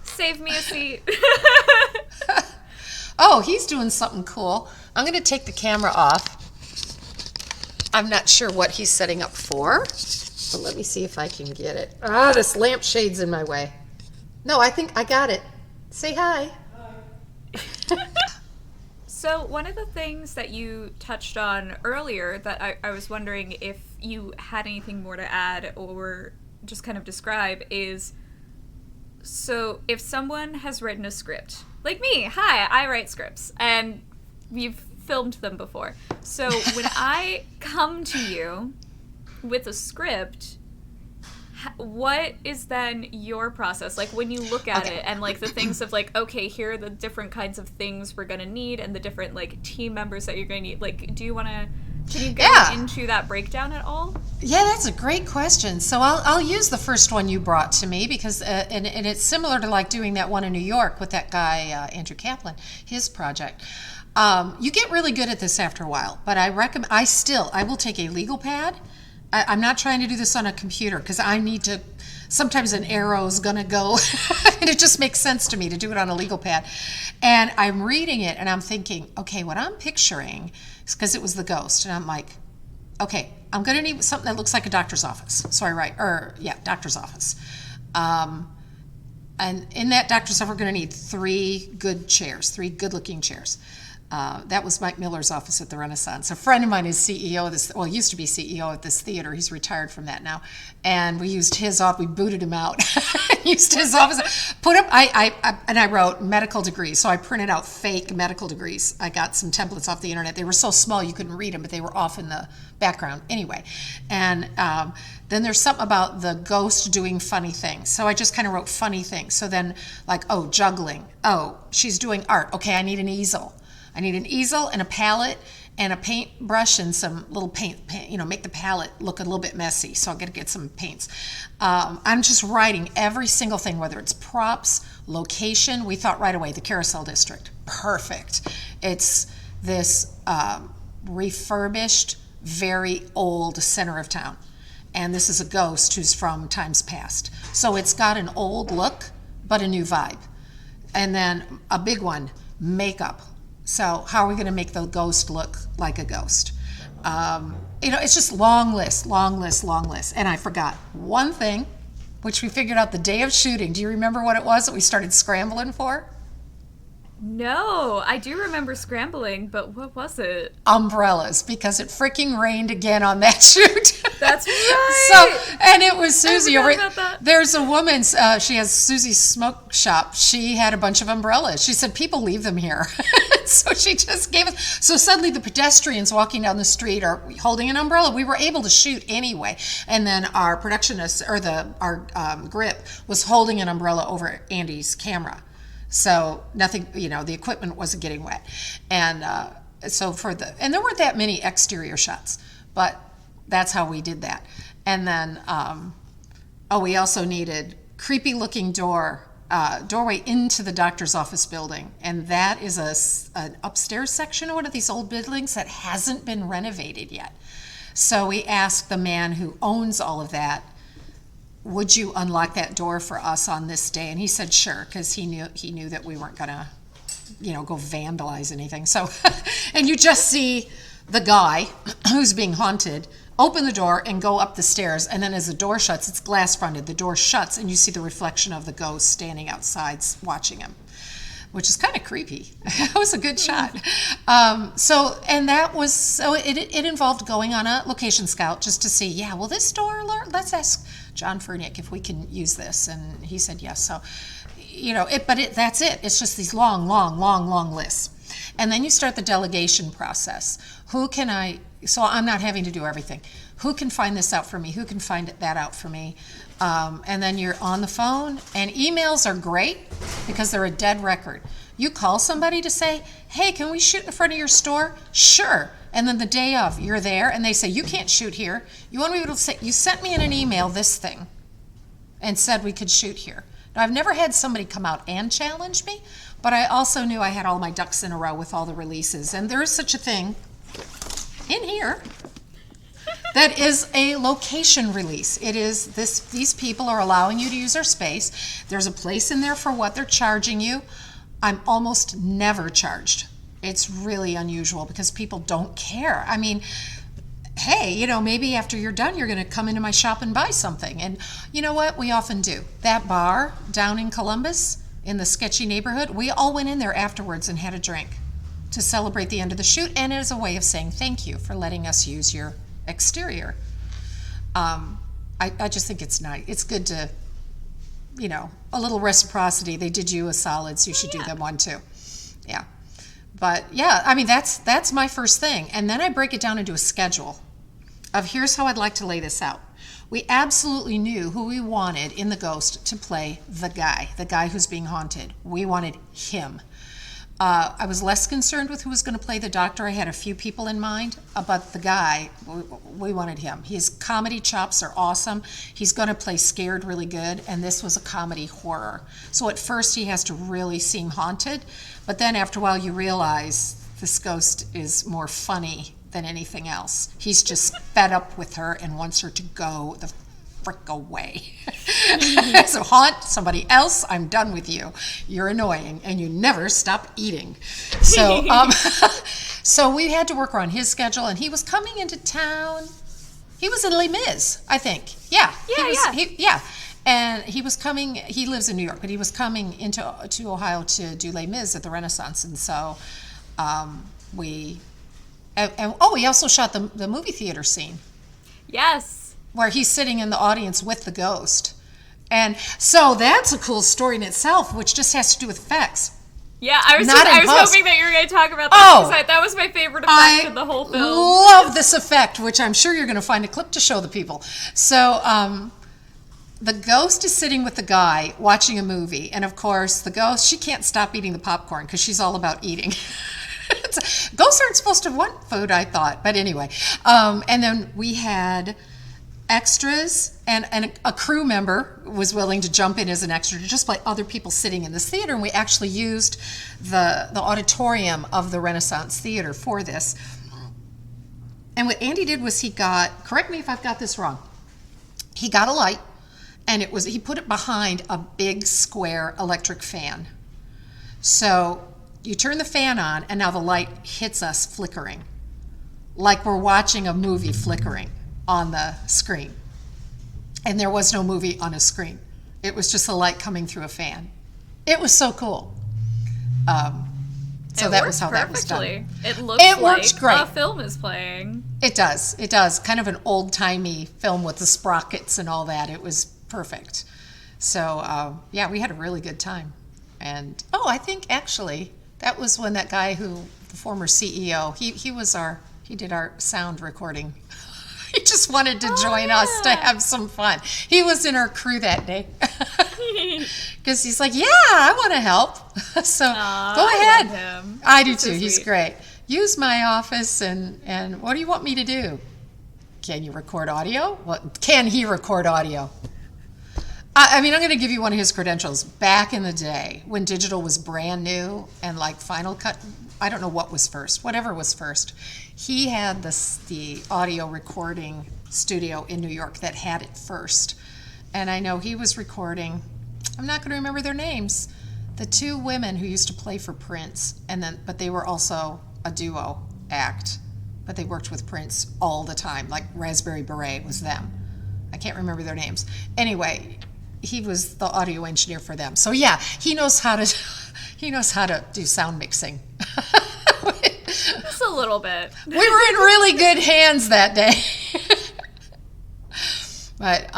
Save me a seat. Oh, he's doing something cool. I'm going to take the camera off. I'm not sure what he's setting up for, but let me see if I can get it. This lampshade's in my way. No, I think I got it. Say hi. Hi. So one of the things that you touched on earlier that I was wondering if you had anything more to add or just kind of describe is, so if someone has written a script, like me, hi, I write scripts, and we've filmed them before. So when I come to you with a script, what is then your process? Like when you look at it and like the things of like, okay, here are the different kinds of things we're going to need and the different like team members that you're going to need. Like, can you go into that breakdown at all? Yeah, that's a great question. So I'll use the first one you brought to me because, and it's similar to like doing that one in New York with that guy, Andrew Kaplan, his project. You get really good at this after a while, but I recommend, I will take a legal pad. I'm not trying to do this on a computer because I need to, sometimes an arrow's gonna go and it just makes sense to me to do it on a legal pad. And I'm reading it and I'm thinking, okay, what I'm picturing is, because it was the ghost, and I'm like, okay, I'm gonna need something that looks like a doctor's office. So I write, doctor's office. And in that doctor's office, we're gonna need 3 good looking chairs. That was Mike Miller's office at the Renaissance. A friend of mine is CEO of this, used to be CEO at this theater. He's retired from that now. And we used his office, we booted him out. Used his office, I wrote medical degrees. So I printed out fake medical degrees. I got some templates off the internet. They were so small you couldn't read them, but they were off in the background anyway. And then there's something about the ghost doing funny things. So I just kind of wrote funny things. So then like, juggling. She's doing art. Okay, I need an easel. I need an easel and a palette and a paintbrush and some little paint, make the palette look a little bit messy. So I'm going to get some paints. I'm just writing every single thing, whether it's props, location. We thought right away, the Carousel District. Perfect. It's this refurbished, very old center of town. And this is a ghost who's from times past. So it's got an old look, but a new vibe. And then a big one, makeup. So how are we going to make the ghost look like a ghost? It's just long list. And I forgot one thing, which we figured out the day of shooting. Do you remember what it was that we started scrambling for? No, I do remember scrambling, but what was it? Umbrellas, because it freaking rained again on that shoot. That's right. And it was Susie. I forgot about that. There's a woman, she has Susie's smoke shop. She had a bunch of umbrellas. She said, people leave them here. So she just gave us. So suddenly the pedestrians walking down the street are holding an umbrella. We were able to shoot anyway. And then our productionist, or our grip, was holding an umbrella over Andy's camera. So nothing, the equipment wasn't getting wet. And and there weren't that many exterior shots, but that's how we did that. And then, we also needed creepy looking doorway into the doctor's office building. And that is an upstairs section of one of these old buildings that hasn't been renovated yet. So we asked the man who owns all of that, would you unlock that door for us on this day? And he said, sure, because he knew that we weren't going to, go vandalize anything. So, and you just see the guy who's being haunted open the door and go up the stairs. And then as the door shuts, it's glass fronted. The door shuts and you see the reflection of the ghost standing outside watching him, which is kind of creepy. It was a good shot. It involved going on a location scout just to see, this door, let's ask John Furnick if we can use this. And he said yes. So, that's it. It's just these long lists. And then you start the delegation process. So I'm not having to do everything. Who can find this out for me? Who can find that out for me? And then you're on the phone, and emails are great because they're a dead record. You call somebody to say, hey, can we shoot in front of your store? Sure. And then the day of, you're there, and they say, you can't shoot here. You want to be able to say, you sent me in an email this thing and said we could shoot here. Now, I've never had somebody come out and challenge me, but I also knew I had all my ducks in a row with all the releases. And there is such a thing in here that is a location release. It is these people are allowing you to use our space. There's a place in there for what they're charging you. I'm almost never charged. It's really unusual because people don't care. I mean, hey, maybe after you're done, you're going to come into my shop and buy something. And you know what? We often do. That bar down in Columbus, in the sketchy neighborhood, we all went in there afterwards and had a drink to celebrate the end of the shoot, and as a way of saying thank you for letting us use your exterior. I just think it's nice. It's good to, a little reciprocity. They did you a solid, so you should do them one too. Yeah. But yeah, I mean, that's my first thing. And then I break it down into a schedule of here's how I'd like to lay this out. We absolutely knew who we wanted in the ghost to play the guy who's being haunted. We wanted him. I was less concerned with who was going to play the doctor. I had a few people in mind, but the guy, we wanted him. His comedy chops are awesome. He's going to play scared really good, and this was a comedy horror. So at first he has to really seem haunted, but then after a while you realize this ghost is more funny than anything else. He's just fed up with her and wants her to go the frick away. So haunt somebody else. I'm done with you. You're annoying and you never stop eating. So so we had to work around his schedule, and he was coming into town. He was in Les Mis, I think. Yeah. And he was coming, he lives in New York, but he was coming to Ohio to do Les Mis at the Renaissance. And so we also shot the movie theater scene. Yes. Where he's sitting in the audience with the ghost. And so that's a cool story in itself, which just has to do with effects. Yeah, I was hoping that you were going to talk about that, because that was my favorite effect in the whole film. I love this effect, which I'm sure you're going to find a clip to show the people. So the ghost is sitting with the guy watching a movie, and of course the ghost, she can't stop eating the popcorn because she's all about eating. Ghosts aren't supposed to want food, I thought. But anyway, and then we had extras, and a crew member was willing to jump in as an extra to just play other people sitting in this theater. And we actually used the auditorium of the Renaissance Theater for this. And what Andy did was he got, correct me if I've got this wrong, he got a light, and he put it behind a big square electric fan. So you turn the fan on, and now the light hits us flickering, like we're watching a movie flickering on the screen. And there was no movie on a screen. It was just the light coming through a fan. It was so cool. So that was how that was done. It looks like great. A film is playing. It does. It does. Kind of an old-timey film with the sprockets and all that. It was perfect. So, yeah, we had a really good time. And, I think actually that was when that guy the former CEO, he did our sound recording. He just wanted to join us to have some fun. He was in our crew that day. Because he's like, yeah, I want to help. So go ahead. I love him. I do too. So He's sweet. great. Use my office, and what do you want me to do? Can you record audio? What can he record audio? I mean, I'm going to give you one of his credentials. Back in the day, when digital was brand new and like Final Cut, I don't know what was first, whatever was first, he had the audio recording studio in New York that had it first. And I know he was recording, I'm not going to remember their names, the two women who used to play for Prince, but they were also a duo act, but they worked with Prince all the time, like Raspberry Beret was them. I can't remember their names. Anyway, he was the audio engineer for them. So yeah, he knows how to do sound mixing. Just a little bit. We were in really good hands that day. But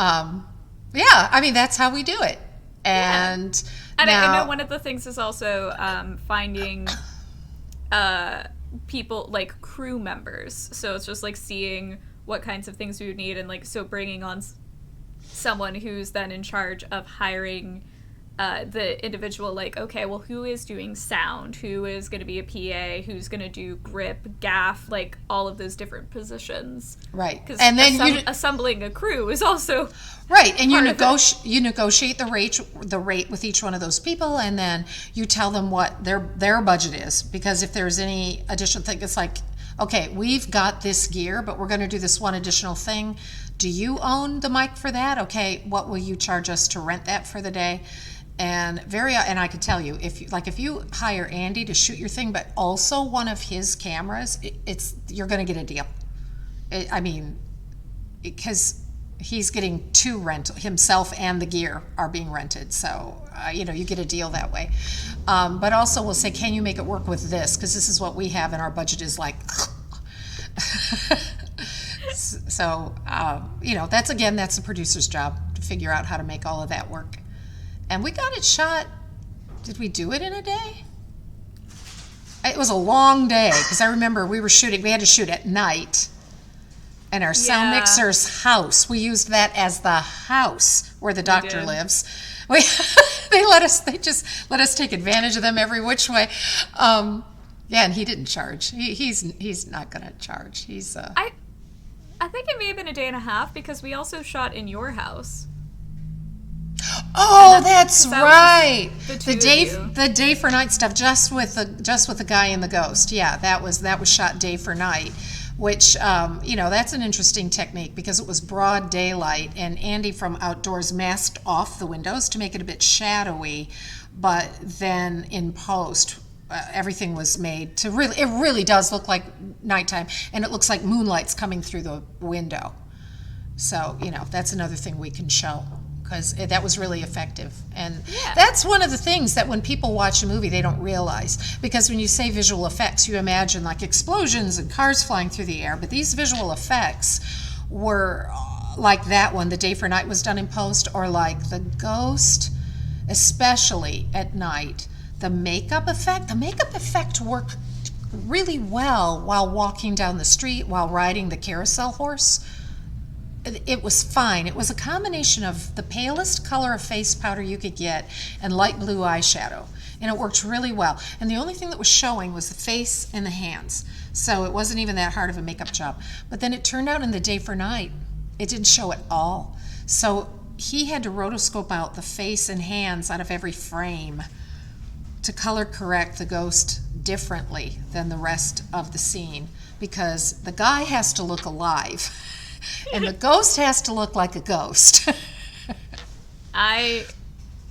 yeah, I mean, that's how we do it. And And now, I know one of the things is also finding people, like crew members. So it's just like seeing what kinds of things we would need, and like so bringing on someone who's then in charge of hiring the individual, like, okay, well, who is doing sound, who is going to be a PA, who's going to do grip, gaff, like all of those different positions. right. Because And then assembling a crew is also right, and you part of negotiate the rate with each one of those people, and then you tell them what their budget is. Because if there's any additional thing, it's like, okay, we've got this gear, but we're going to do this one additional thing. Do you own the mic for that? Okay, what will you charge us to rent that for the day? And I can tell you, if you hire Andy to shoot your thing, but also one of his cameras, you're going to get a deal. Because he's getting two rental, himself and the gear are being rented, so you get a deal that way. But also we'll say, can you make it work with this? Because this is what we have, and our budget is like. So that's the producer's job to figure out how to make all of that work. And we got it shot. Did we do it in a day? It was a long day, because I remember we had to shoot at night. And our sound mixer's house, we used that as the house where the doctor lives. They just let us take advantage of them every which way. And he didn't charge. He's not going to charge. I think it may have been a day and a half, because we also shot in your house. Oh, that's right. The day for night stuff, just with the guy and the ghost. Yeah, that was shot day for night, which that's an interesting technique, because it was broad daylight, and Andy from Outdoors masked off the windows to make it a bit shadowy, but then in post everything was made to it really does look like nighttime, and it looks like moonlight's coming through the window. So that's another thing we can show, because that was really effective. And that's one of the things that when people watch a movie, they don't realize. Because when you say visual effects, you imagine like explosions and cars flying through the air. But these visual effects were like that one, the day for night was done in post, or like the ghost, especially at night. The makeup effect worked really well while walking down the street, while riding the carousel horse. It was fine. It was a combination of the palest color of face powder you could get and light blue eyeshadow. and it worked really well. And the only thing that was showing was the face and the hands. So it wasn't even that hard of a makeup job. But then it turned out in the day for night, it didn't show at all. So he had to rotoscope out the face and hands out of every frame to color correct the ghost differently than the rest of the scene, because the guy has to look alive and the ghost has to look like a ghost. I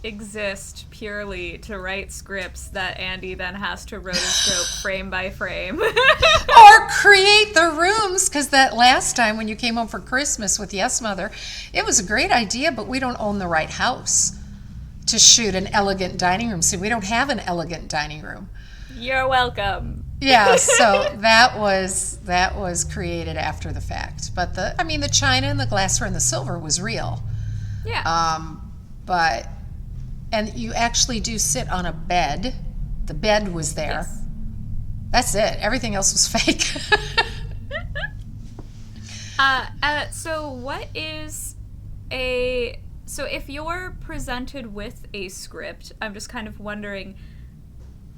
exist purely to write scripts that Andy then has to rotoscope frame by frame. Or create the rooms, because that last time when you came home for Christmas with Yes Mother, it was a great idea, but we don't own the right house to shoot an elegant dining room. So we don't have an elegant dining room. You're welcome. Yeah, so that was created after the fact. But the china and the glassware and the silver was real. Yeah. And you actually do sit on a bed. The bed was there. Yes. That's it. Everything else was fake. So if you're presented with a script, I'm just kind of wondering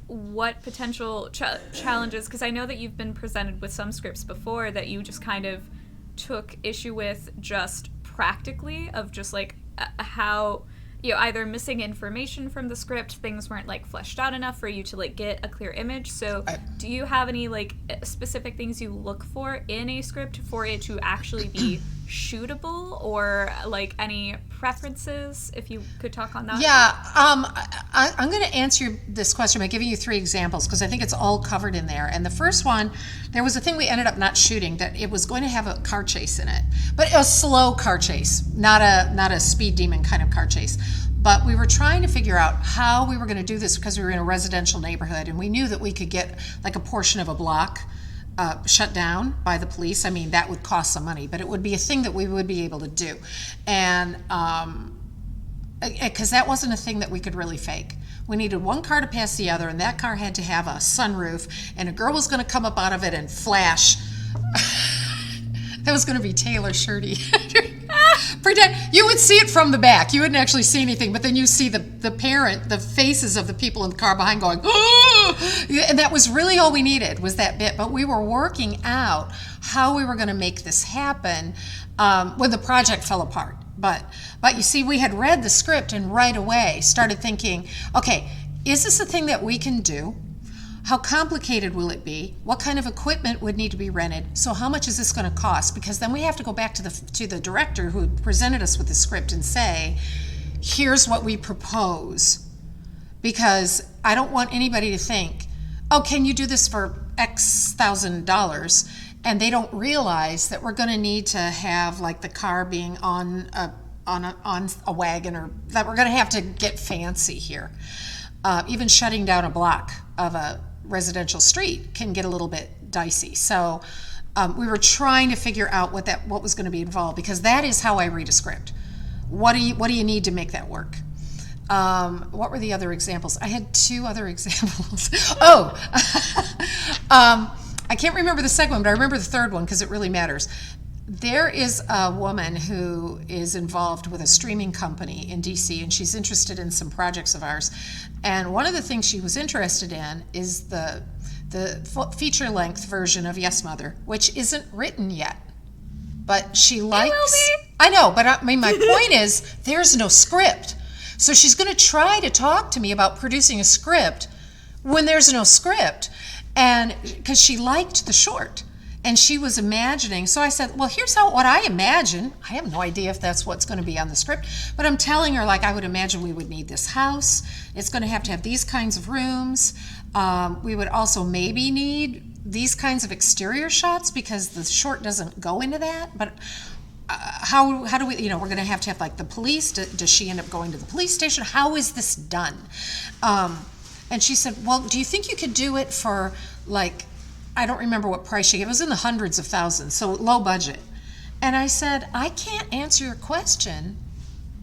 what potential challenges, because I know that you've been presented with some scripts before that you just kind of took issue with just practically, of just like how, either missing information from the script, things weren't like fleshed out enough for you to like get a clear image. So do you have any like specific things you look for in a script for it to actually be shootable, or like any preferences, if you could talk on that? Yeah, I'm going to answer this question by giving you 3 examples, because I think it's all covered in there. And the first one, there was a thing we ended up not shooting that it was going to have a car chase in it, but a slow car chase, not a speed demon kind of car chase. But we were trying to figure out how we were going to do this, because we were in a residential neighborhood, and we knew that we could get like a portion of a block shut down by the police. I mean, that would cost some money, but it would be a thing that we would be able to do. And because that wasn't a thing that we could really fake. We needed one car to pass the other, and that car had to have a sunroof, and a girl was going to come up out of it and flash. That was going to be Taylor Shirty. Pretend you would see it from the back. You wouldn't actually see anything, but then you see the faces of the people in the car behind going, oh! And that was really all we needed, was that bit. But we were working out how we were going to make this happen when the project fell apart. But you see, we had read the script and right away started thinking, okay, is this a thing that we can do? How complicated will it be? What kind of equipment would need to be rented? So how much is this going to cost? Because then we have to go back to the director who presented us with the script and say, here's what we propose. Because I don't want anybody to think, oh, can you do this for X $1,000? And they don't realize that we're going to need to have like the car being on a wagon, or that we're going to have to get fancy here. Even shutting down a block of a residential street can get a little bit dicey. So we were trying to figure out what was going to be involved, because that is how I read a script. What do you need to make that work? What were the other examples? I had 2 other examples. I can't remember the second one, but I remember the third one because it really matters. There is a woman who is involved with a streaming company in DC, and she's interested in some projects of ours. And one of the things she was interested in is the feature-length version of Yes Mother, which isn't written yet. But she likes... It will be. I know, but my point is, there's no script. So she's going to try to talk to me about producing a script when there's no script. And because she liked the short. And she was imagining, so I said, well, here's what I imagine. I have no idea if that's what's going to be on the script, but I'm telling her, like, I would imagine we would need this house. It's going to have these kinds of rooms. We would also maybe need these kinds of exterior shots, because the short doesn't go into that. But how do we, we're going to have like the police. Does she end up going to the police station? How is this done? And she said, well, do you think you could do it for like, I don't remember what price she gave. It was in the hundreds of thousands, so low budget. And I said, I can't answer your question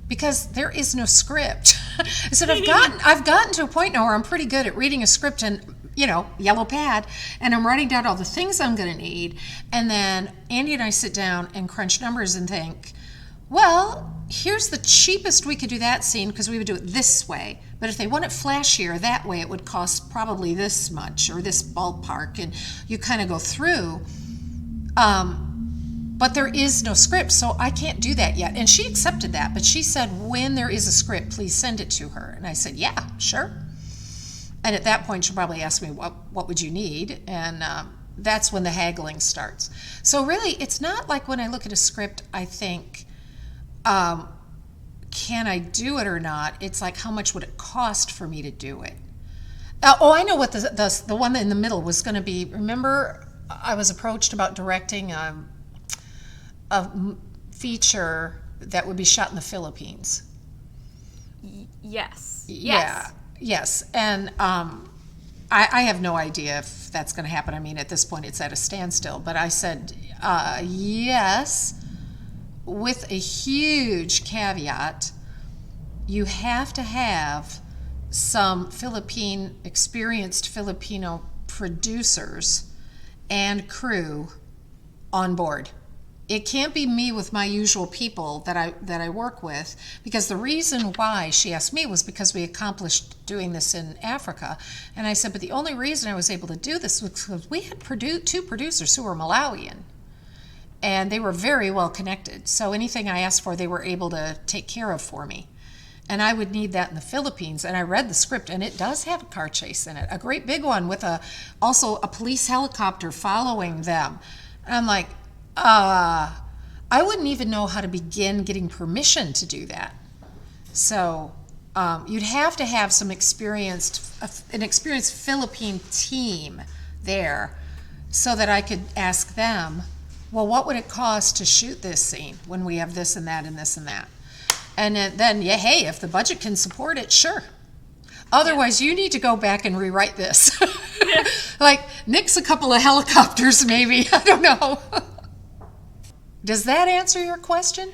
because there is no script. I said, I've gotten to a point now where I'm pretty good at reading a script and, yellow pad, and I'm writing down all the things I'm going to need. And then Andy and I sit down and crunch numbers and think, well, here's the cheapest we could do that scene because we would do it this way. But if they want it flashier that way, it would cost probably this much or this ballpark. And you kind of go through. But there is no script, so I can't do that yet. And she accepted that, but she said, when there is a script, please send it to her. And I said, yeah, sure. And at that point, she'll probably ask me, what would you need? And that's when the haggling starts. So really, it's not like when I look at a script, I think, can I do it or not? It's like, how much would it cost for me to do it? I know what the one in the middle was going to be. Remember, I was approached about directing a feature that would be shot in the Philippines. Yes. Yeah. Yes. And I have no idea if that's going to happen. I mean, at this point, it's at a standstill. But I said yes, with a huge caveat. You have to have some experienced Filipino producers and crew on board. It can't be me with my usual people that I work with, because the reason why she asked me was because we accomplished doing this in Africa. And I said, but the only reason I was able to do this was because we had two producers who were Malawian, and they were very well connected. So anything I asked for, they were able to take care of for me. And I would need that in the Philippines. And I read the script, and it does have a car chase in it, a great big one with also a police helicopter following them. And I'm like, I wouldn't even know how to begin getting permission to do that. So you'd have to have an experienced Philippine team there so that I could ask them, well, what would it cost to shoot this scene when we have this and that and this and that? And then yeah, hey, if the budget can support it, sure. Otherwise, you need to go back and rewrite this. Like, nix a couple of helicopters, maybe. I don't know. Does that answer your question?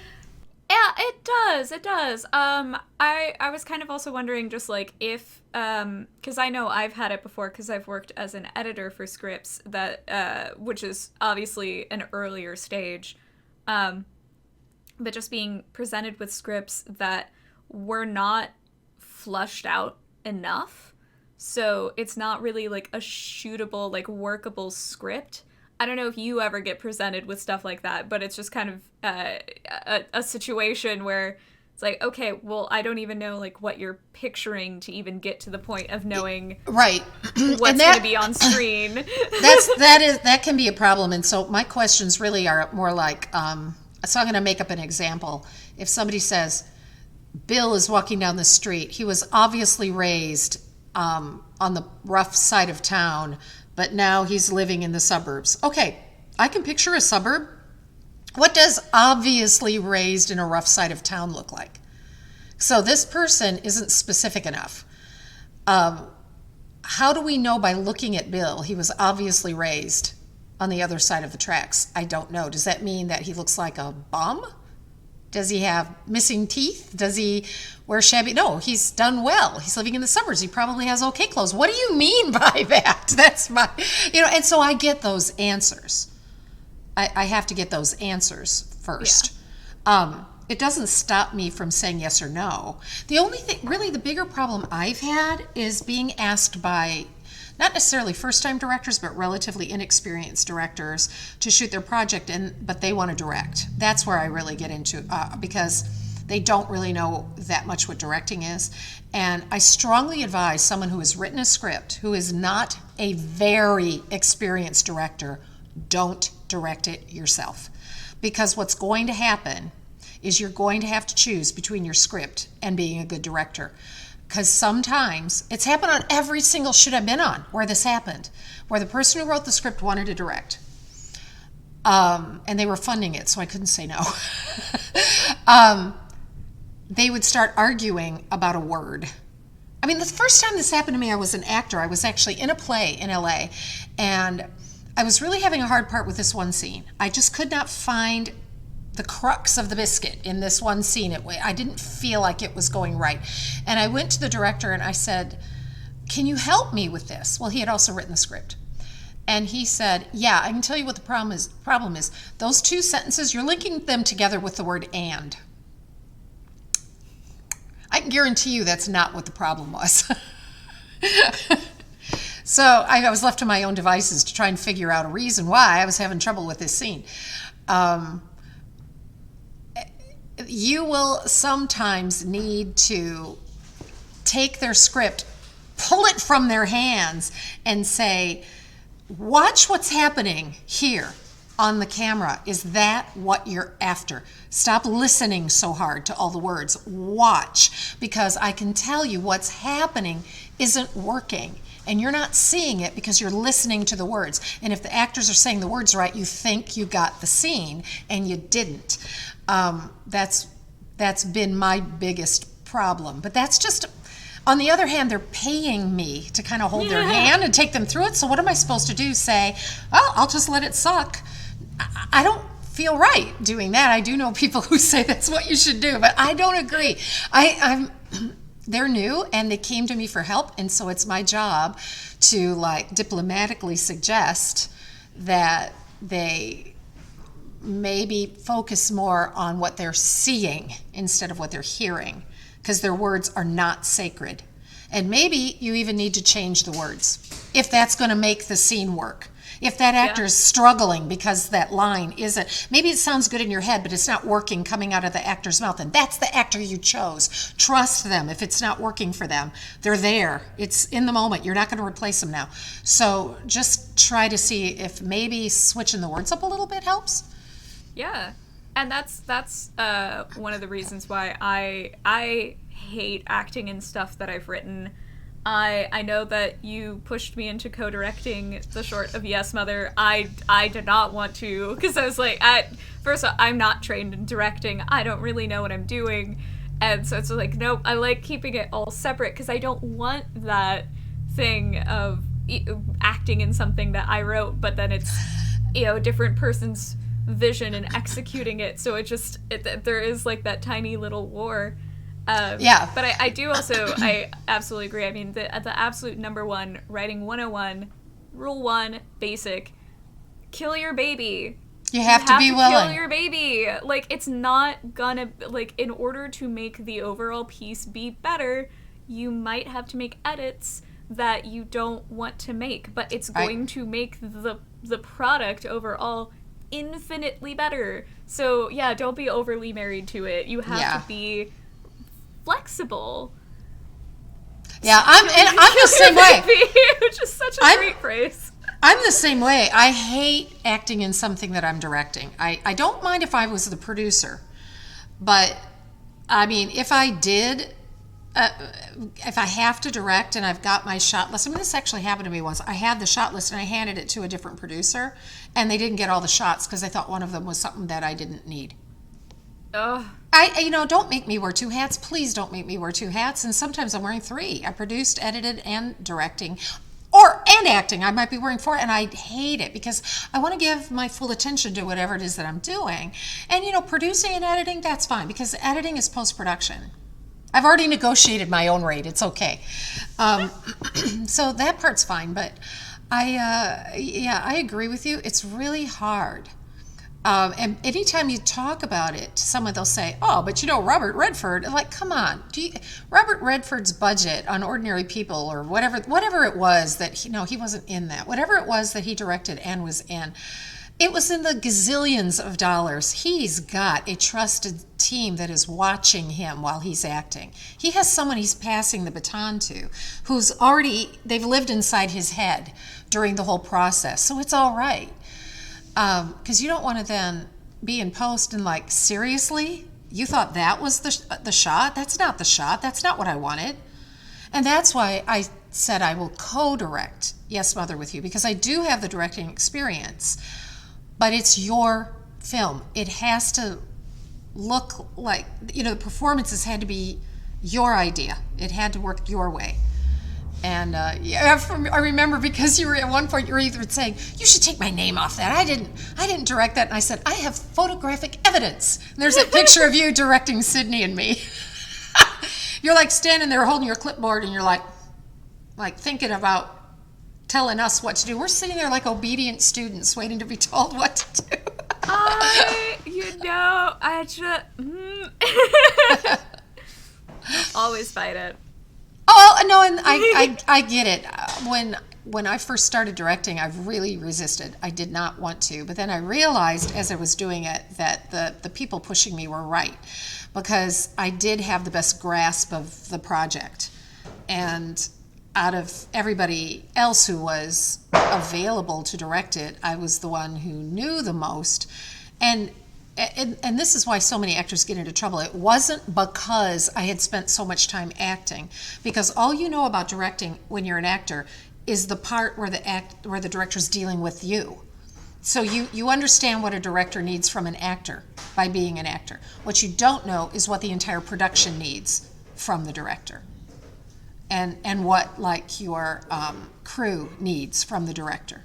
Yeah, it does. It does. I was kind of also wondering, just like, if because I know I've had it before, because I've worked as an editor for scripts that which is obviously an earlier stage, but just being presented with scripts that were not flushed out enough, so it's not really like a shootable, like workable script. I don't know if you ever get presented with stuff like that, but it's just kind of a situation where it's like, okay, well, I don't even know like what you're picturing to even get to the point of knowing right what's going to be on screen. that can be a problem. And so my questions really are more like, so I'm going to make up an example. If somebody says, Bill is walking down the street, he was obviously raised on the rough side of town, but now he's living in the suburbs. Okay, I can picture a suburb. What does obviously raised in a rough side of town look like? So this person isn't specific enough. How do we know by looking at Bill he was obviously raised on the other side of the tracks? I don't know. Does that mean that he looks like a bum? Does he have missing teeth? Does he wear shabby? No, he's done well. He's living in the suburbs. He probably has okay clothes. What do you mean by that? That's my, and so I get those answers. I have to get those answers first. Yeah. It doesn't stop me from saying yes or no. The only thing, really the bigger problem I've had is being asked by not necessarily first-time directors, but relatively inexperienced directors to shoot their project, but they want to direct. That's where I really get into, because they don't really know that much what directing is. And I strongly advise someone who has written a script, who is not a very experienced director, don't direct it yourself. Because what's going to happen is you're going to have to choose between your script and being a good director. Because sometimes, it's happened on every single shoot I've been on where this happened, where the person who wrote the script wanted to direct. And they were funding it, so I couldn't say no. They would start arguing about a word. I mean, the first time this happened to me, I was an actor. I was actually in a play in LA, and I was really having a hard part with this one scene. I just could not find the crux of the biscuit in this one scene. I didn't feel like it was going right. And I went to the director and I said, can you help me with this? Well, he had also written the script. And he said, yeah, I can tell you what the problem is. Those two sentences, you're linking them together with the word and. I can guarantee you that's not what the problem was. So I was left to my own devices to try and figure out a reason why I was having trouble with this scene. You will sometimes need to take their script, pull it from their hands, and say, watch what's happening here on the camera. Is that what you're after? Stop listening so hard to all the words. Watch, because I can tell you what's happening isn't working. And you're not seeing it because you're listening to the words. And if the actors are saying the words right, you think you got the scene, and you didn't. That's been my biggest problem. But that's just, on the other hand, they're paying me to kind of hold their hand and take them through it. So what am I supposed to do? Say, oh, I'll just let it suck. I don't feel right doing that. I do know people who say that's what you should do, but I don't agree. They're new and they came to me for help, and so it's my job to like diplomatically suggest that they maybe focus more on what they're seeing instead of what they're hearing, because their words are not sacred. And maybe you even need to change the words if that's going to make the scene work. If that actor is struggling because that line isn't, maybe it sounds good in your head, but it's not working coming out of the actor's mouth, and that's the actor you chose. Trust them. If it's not working for them, they're there. It's in the moment. You're not going to replace them now. So just try to see if maybe switching the words up a little bit helps. Yeah. And that's one of the reasons why I hate acting in stuff that I've written. I know that you pushed me into co-directing the short of Yes, Mother. I did not want to, because I was like, first of all, I'm not trained in directing. I don't really know what I'm doing. And so it's like, nope, I like keeping it all separate, because I don't want that thing of acting in something that I wrote, but then it's, a different person's vision and executing it. So there is like that tiny little war. But I do also, I absolutely agree. I mean, the absolute number one, writing 101, rule 1, basic, kill your baby. You have to be willing. Kill your baby. Like, it's not gonna, like, in order to make the overall piece be better, you might have to make edits that you don't want to make, but it's going to make the product overall infinitely better. So, yeah, don't be overly married to it. You have to be flexible. Yeah, I'm the same way. Which is such a great phrase. I'm the same way. I hate acting in something that I'm directing. I don't mind if I was the producer, but I mean, if I did, if I have to direct and I've got my shot list, I mean, this actually happened to me once. I had the shot list and I handed it to a different producer, and they didn't get all the shots because they thought one of them was something that I didn't need. Ugh. Don't make me wear two hats. Please don't make me wear two hats. And sometimes I'm wearing three. I produced, edited, and directing, and acting. I might be wearing 4, and I hate it because I want to give my full attention to whatever it is that I'm doing. And producing and editing, that's fine, because editing is post-production. I've already negotiated my own rate. It's okay. So that part's fine. But I agree with you. It's really hard. And anytime you talk about it to someone, they'll say, oh, but Robert Redford, like, come on. Robert Redford's budget on Ordinary People, or whatever it was that he wasn't in that. Whatever it was that he directed and was in, it was in the gazillions of dollars. He's got a trusted team that is watching him while he's acting. He has someone he's passing the baton to they've lived inside his head during the whole process. So it's all right. Because you don't want to then be in post and like, seriously? You thought that was the shot? That's not the shot. That's not what I wanted. And that's why I said I will co-direct Yes, Mother with you, because I do have the directing experience, but it's your film. It has to look like, the performances had to be your idea. It had to work your way. And I remember, because you were at one point, you were either saying, you should take my name off that. I didn't direct that. And I said, I have photographic evidence. And there's a picture of you directing Sydney and me. You're like standing there holding your clipboard, and you're like thinking about telling us what to do. We're sitting there like obedient students waiting to be told what to do. always fight it. Oh, no, and I get it. When I first started directing, I really resisted. I did not want to. But then I realized as I was doing it that the people pushing me were right, because I did have the best grasp of the project. And out of everybody else who was available to direct it, I was the one who knew the most. And this is why so many actors get into trouble. It wasn't because I had spent so much time acting, because all you know about directing when you're an actor is the part where the director's dealing with you. So you understand what a director needs from an actor by being an actor. What you don't know is what the entire production needs from the director, and what like your crew needs from the director.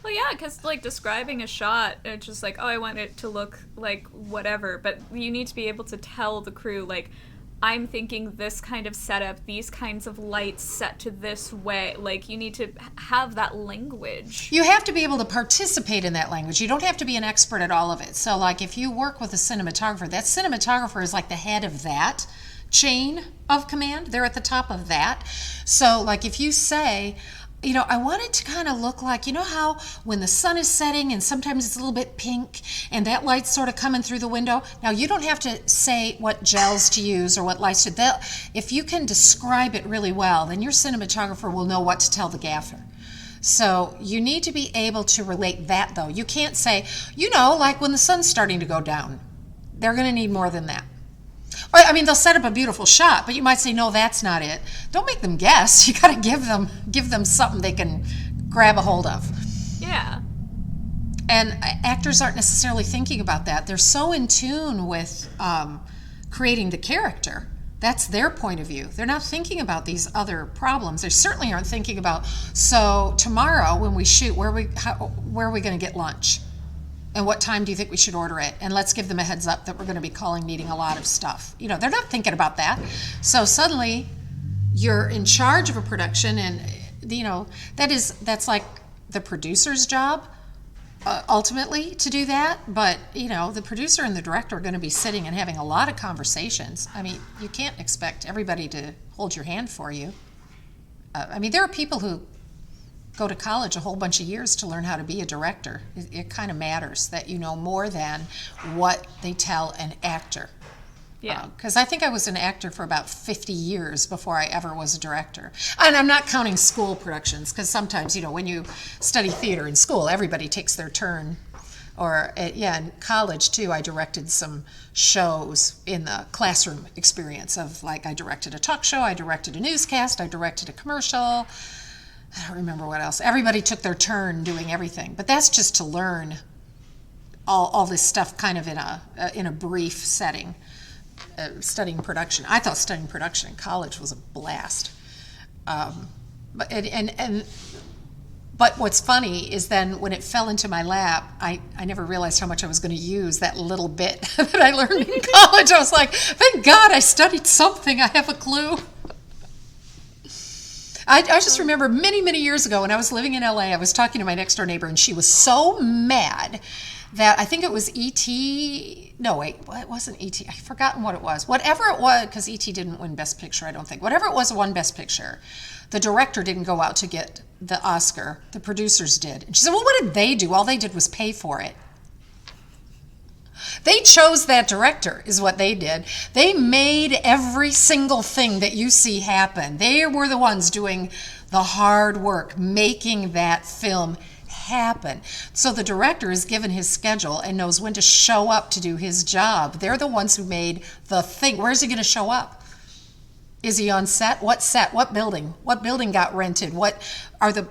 Well, yeah, because, like, describing a shot, it's just like, oh, I want it to look like whatever, but you need to be able to tell the crew, like, I'm thinking this kind of setup, these kinds of lights set to this way. Like, you need to have that language. You have to be able to participate in that language. You don't have to be an expert at all of it. So, like, if you work with a cinematographer, that cinematographer is like the head of that chain of command. They're at the top of that. So, like, if you say, you know, I want it to kind of look like, you know how when the sun is setting and sometimes it's a little bit pink and that light's sort of coming through the window. Now, you don't have to say what gels to use or what lights to. If you can describe it really well, then your cinematographer will know what to tell the gaffer. So you need to be able to relate that, though. You can't say, you know, like when the sun's starting to go down. They're going to need more than that. Or, I mean, they'll set up a beautiful shot, but you might say, no, that's not it. Don't make them guess. You got to give them something they can grab a hold of. Yeah. And actors aren't necessarily thinking about that. They're so in tune with creating the character. That's their point of view. They're not thinking about these other problems. They certainly aren't thinking about, so tomorrow when we shoot, where are we going to get lunch? And what time do you think we should order it? And let's give them a heads up that we're going to be calling needing a lot of stuff. You know, they're not thinking about that. So suddenly you're in charge of a production, and, you know, that's like the producer's job ultimately to do that. But, you know, the producer and the director are going to be sitting and having a lot of conversations. I mean, you can't expect everybody to hold your hand for you. I mean, there are people who go to college a whole bunch of years to learn how to be a director. It kind of matters that you know more than what they tell an actor. Yeah. Because I think I was an actor for about 50 years before I ever was a director. And I'm not counting school productions, because sometimes, you know, when you study theater in school, everybody takes their turn. Or, in college, too, I directed some shows in the classroom experience of, like, I directed a talk show, I directed a newscast, I directed a commercial. I don't remember what else. Everybody took their turn doing everything, but that's just to learn all this stuff kind of in a brief setting. Studying production. I thought studying production in college was a blast. But what's funny is then when it fell into my lap, I never realized how much I was going to use that little bit that I learned in college. I was like, thank God I studied something. I have a clue. I just remember many, many years ago when I was living in LA, I was talking to my next door neighbor, and she was so mad that I think it was E.T. No, wait, well, it wasn't E.T. I've forgotten what it was. Whatever it was, because E.T. didn't win Best Picture, I don't think. Whatever it was won Best Picture. The director didn't go out to get the Oscar. The producers did. And she said, well, what did they do? All they did was pay for it. They chose that director, is what they did. They made every single thing that you see happen. They were the ones doing the hard work, making that film happen. So the director is given his schedule and knows when to show up to do his job. They're the ones who made the thing. Where's he going to show up? Is he on set? What set? What building? What building got rented? What are the,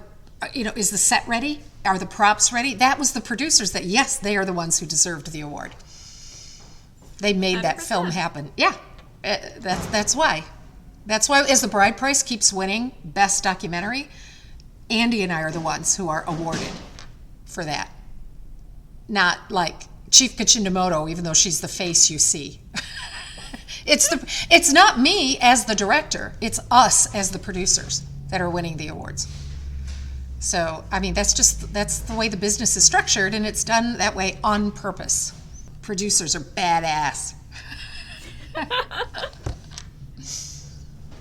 is the set ready? Are the props ready? That was the producers that, yes, they are the ones who deserved the award. They made 100%. That film happen. Yeah, that's why. That's why, as The Bride Price keeps winning Best Documentary, Andy and I are the ones who are awarded for that. Not like Chief Kachindimoto, even though she's the face you see. It's not me as the director. It's us as the producers that are winning the awards. So, I mean, that's the way the business is structured, and it's done that way on purpose. Producers are badass.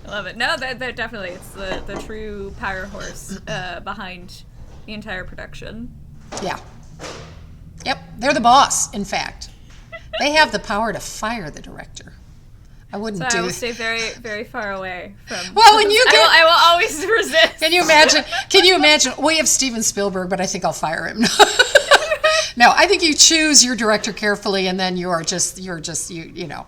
I love it. No, that definitely, it's the true power horse behind the entire production. Yeah. Yep, they're the boss, in fact. They have the power to fire the director. I wouldn't So do I will stay very, very far away from. Well, when you get, I will always resist. Can you imagine? Can you imagine? We have Steven Spielberg, but I think I'll fire him. No, I think you choose your director carefully, and then you're just you know.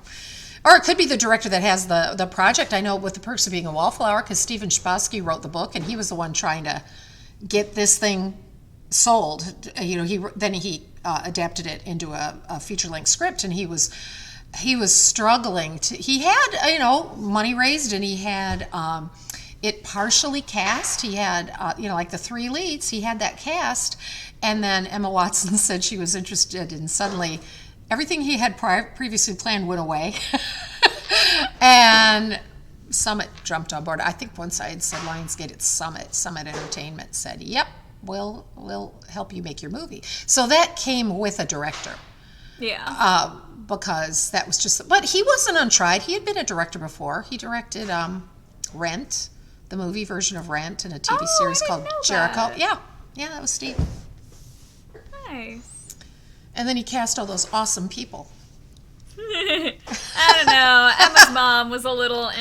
Or it could be the director that has the project. I know with The Perks of Being a Wallflower, because Stephen Chbosky wrote the book, and he was the one trying to get this thing sold. You know, he adapted it into a feature-length script, and he was struggling to. He had money raised, and he had it partially cast. He had like the 3 leads. He had that cast, and then Emma Watson said she was interested, and suddenly everything he had previously planned went away. And Summit jumped on board. I think one side said Lionsgate, it's Summit. Summit Entertainment said, "Yep, we'll help you make your movie." So that came with a director. Yeah. Because that was just, but he wasn't untried. He had been a director before. He directed Rent, the movie version of Rent, and a TV series called Jericho. That. Yeah, that was Steve. Nice. And then he cast all those awesome people. I don't know. Emma's mom was a little.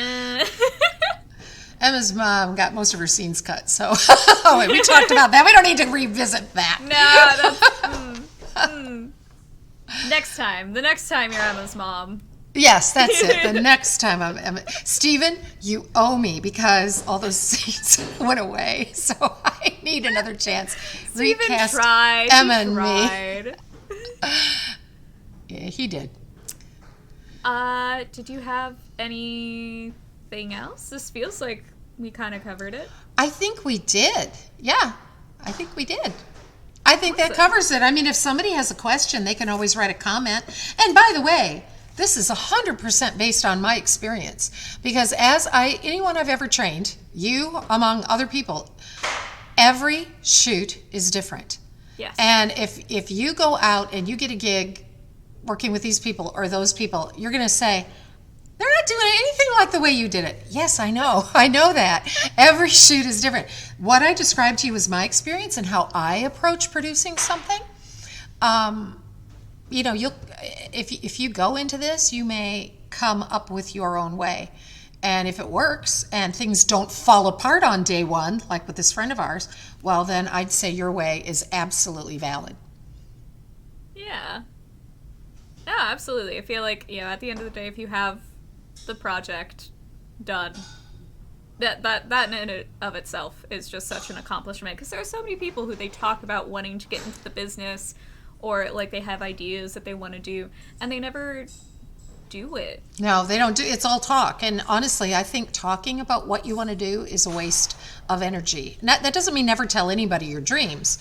Emma's mom got most of her scenes cut, so we talked about that. We don't need to revisit that. No, that's. Next time. The next time you're Emma's mom. Yes, that's it. The next time I'm Emma. Steven, you owe me because all those scenes went away, so I need another chance. Steven Recast tried. Emma He and tried. me. Yeah, he did. Did you have anything else? This feels like we kind of covered it. I think we did. Yeah, I think we did. I think that covers it. I mean, if somebody has a question, they can always write a comment. And by the way, this is 100% based on my experience, because anyone I've ever trained, you among other people, every shoot is different. Yes. And if you go out and you get a gig working with these people or those people, you're going to say, they're not doing anything like the way you did it. Yes, I know. I know that. Every shoot is different. What I described to you was my experience and how I approach producing something. If you go into this, you may come up with your own way. And if it works and things don't fall apart on day one, like with this friend of ours, well, then I'd say your way is absolutely valid. Yeah. No, absolutely. I feel like, at the end of the day, if you have the project done, that in and of itself is just such an accomplishment, because there are so many people who they talk about wanting to get into the business, or like they have ideas that they want to do, and they never do it. No, they don't do it's all talk. And honestly, I think talking about what you want to do is a waste of energy. That doesn't mean never tell anybody your dreams.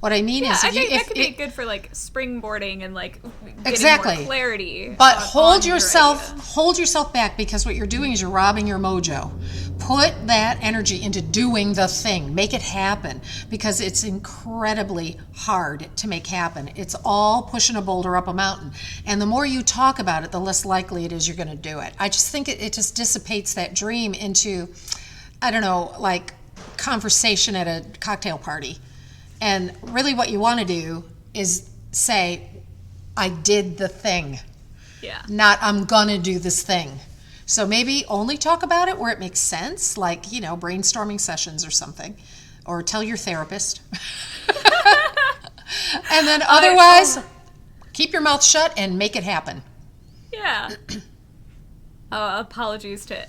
What I mean is, I think that could be good for like springboarding and like getting exactly more clarity. But on hold your yourself back, because what you're doing is you're robbing your mojo. Put that energy into doing the thing. Make it happen, because it's incredibly hard to make happen. It's all pushing a boulder up a mountain. And the more you talk about it, the less likely it is you're going to do it. I just think it just dissipates that dream into, I don't know, like conversation at a cocktail party. And really what you want to do is say, I did the thing. Yeah. Not, I'm going to do this thing. So maybe only talk about it where it makes sense, like, brainstorming sessions or something. Or tell your therapist. And then otherwise, keep your mouth shut and make it happen. Yeah. Apologies to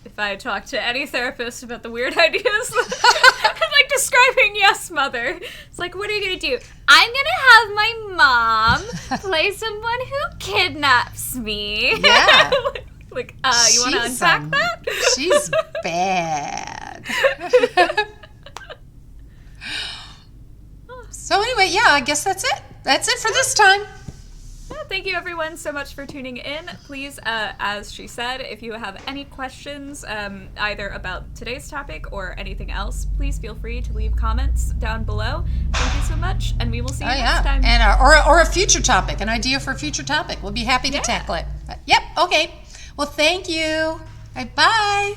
if I talk to any therapist about the weird ideas. I'm like describing Yes Mother. It's like, what are you gonna do? I'm gonna have my mom play someone who kidnaps me. Yeah. You want to unpack that? She's bad. So anyway, yeah, I guess that's it. That's it for this time. Thank you everyone so much for tuning in. Please, as she said, if you have any questions either about today's topic or anything else, please feel free to leave comments down below. Thank you so much, and we will see you next time. And or a future topic, an idea for a future topic. We'll be happy to tackle it. Yep, okay. Well, thank you. Bye.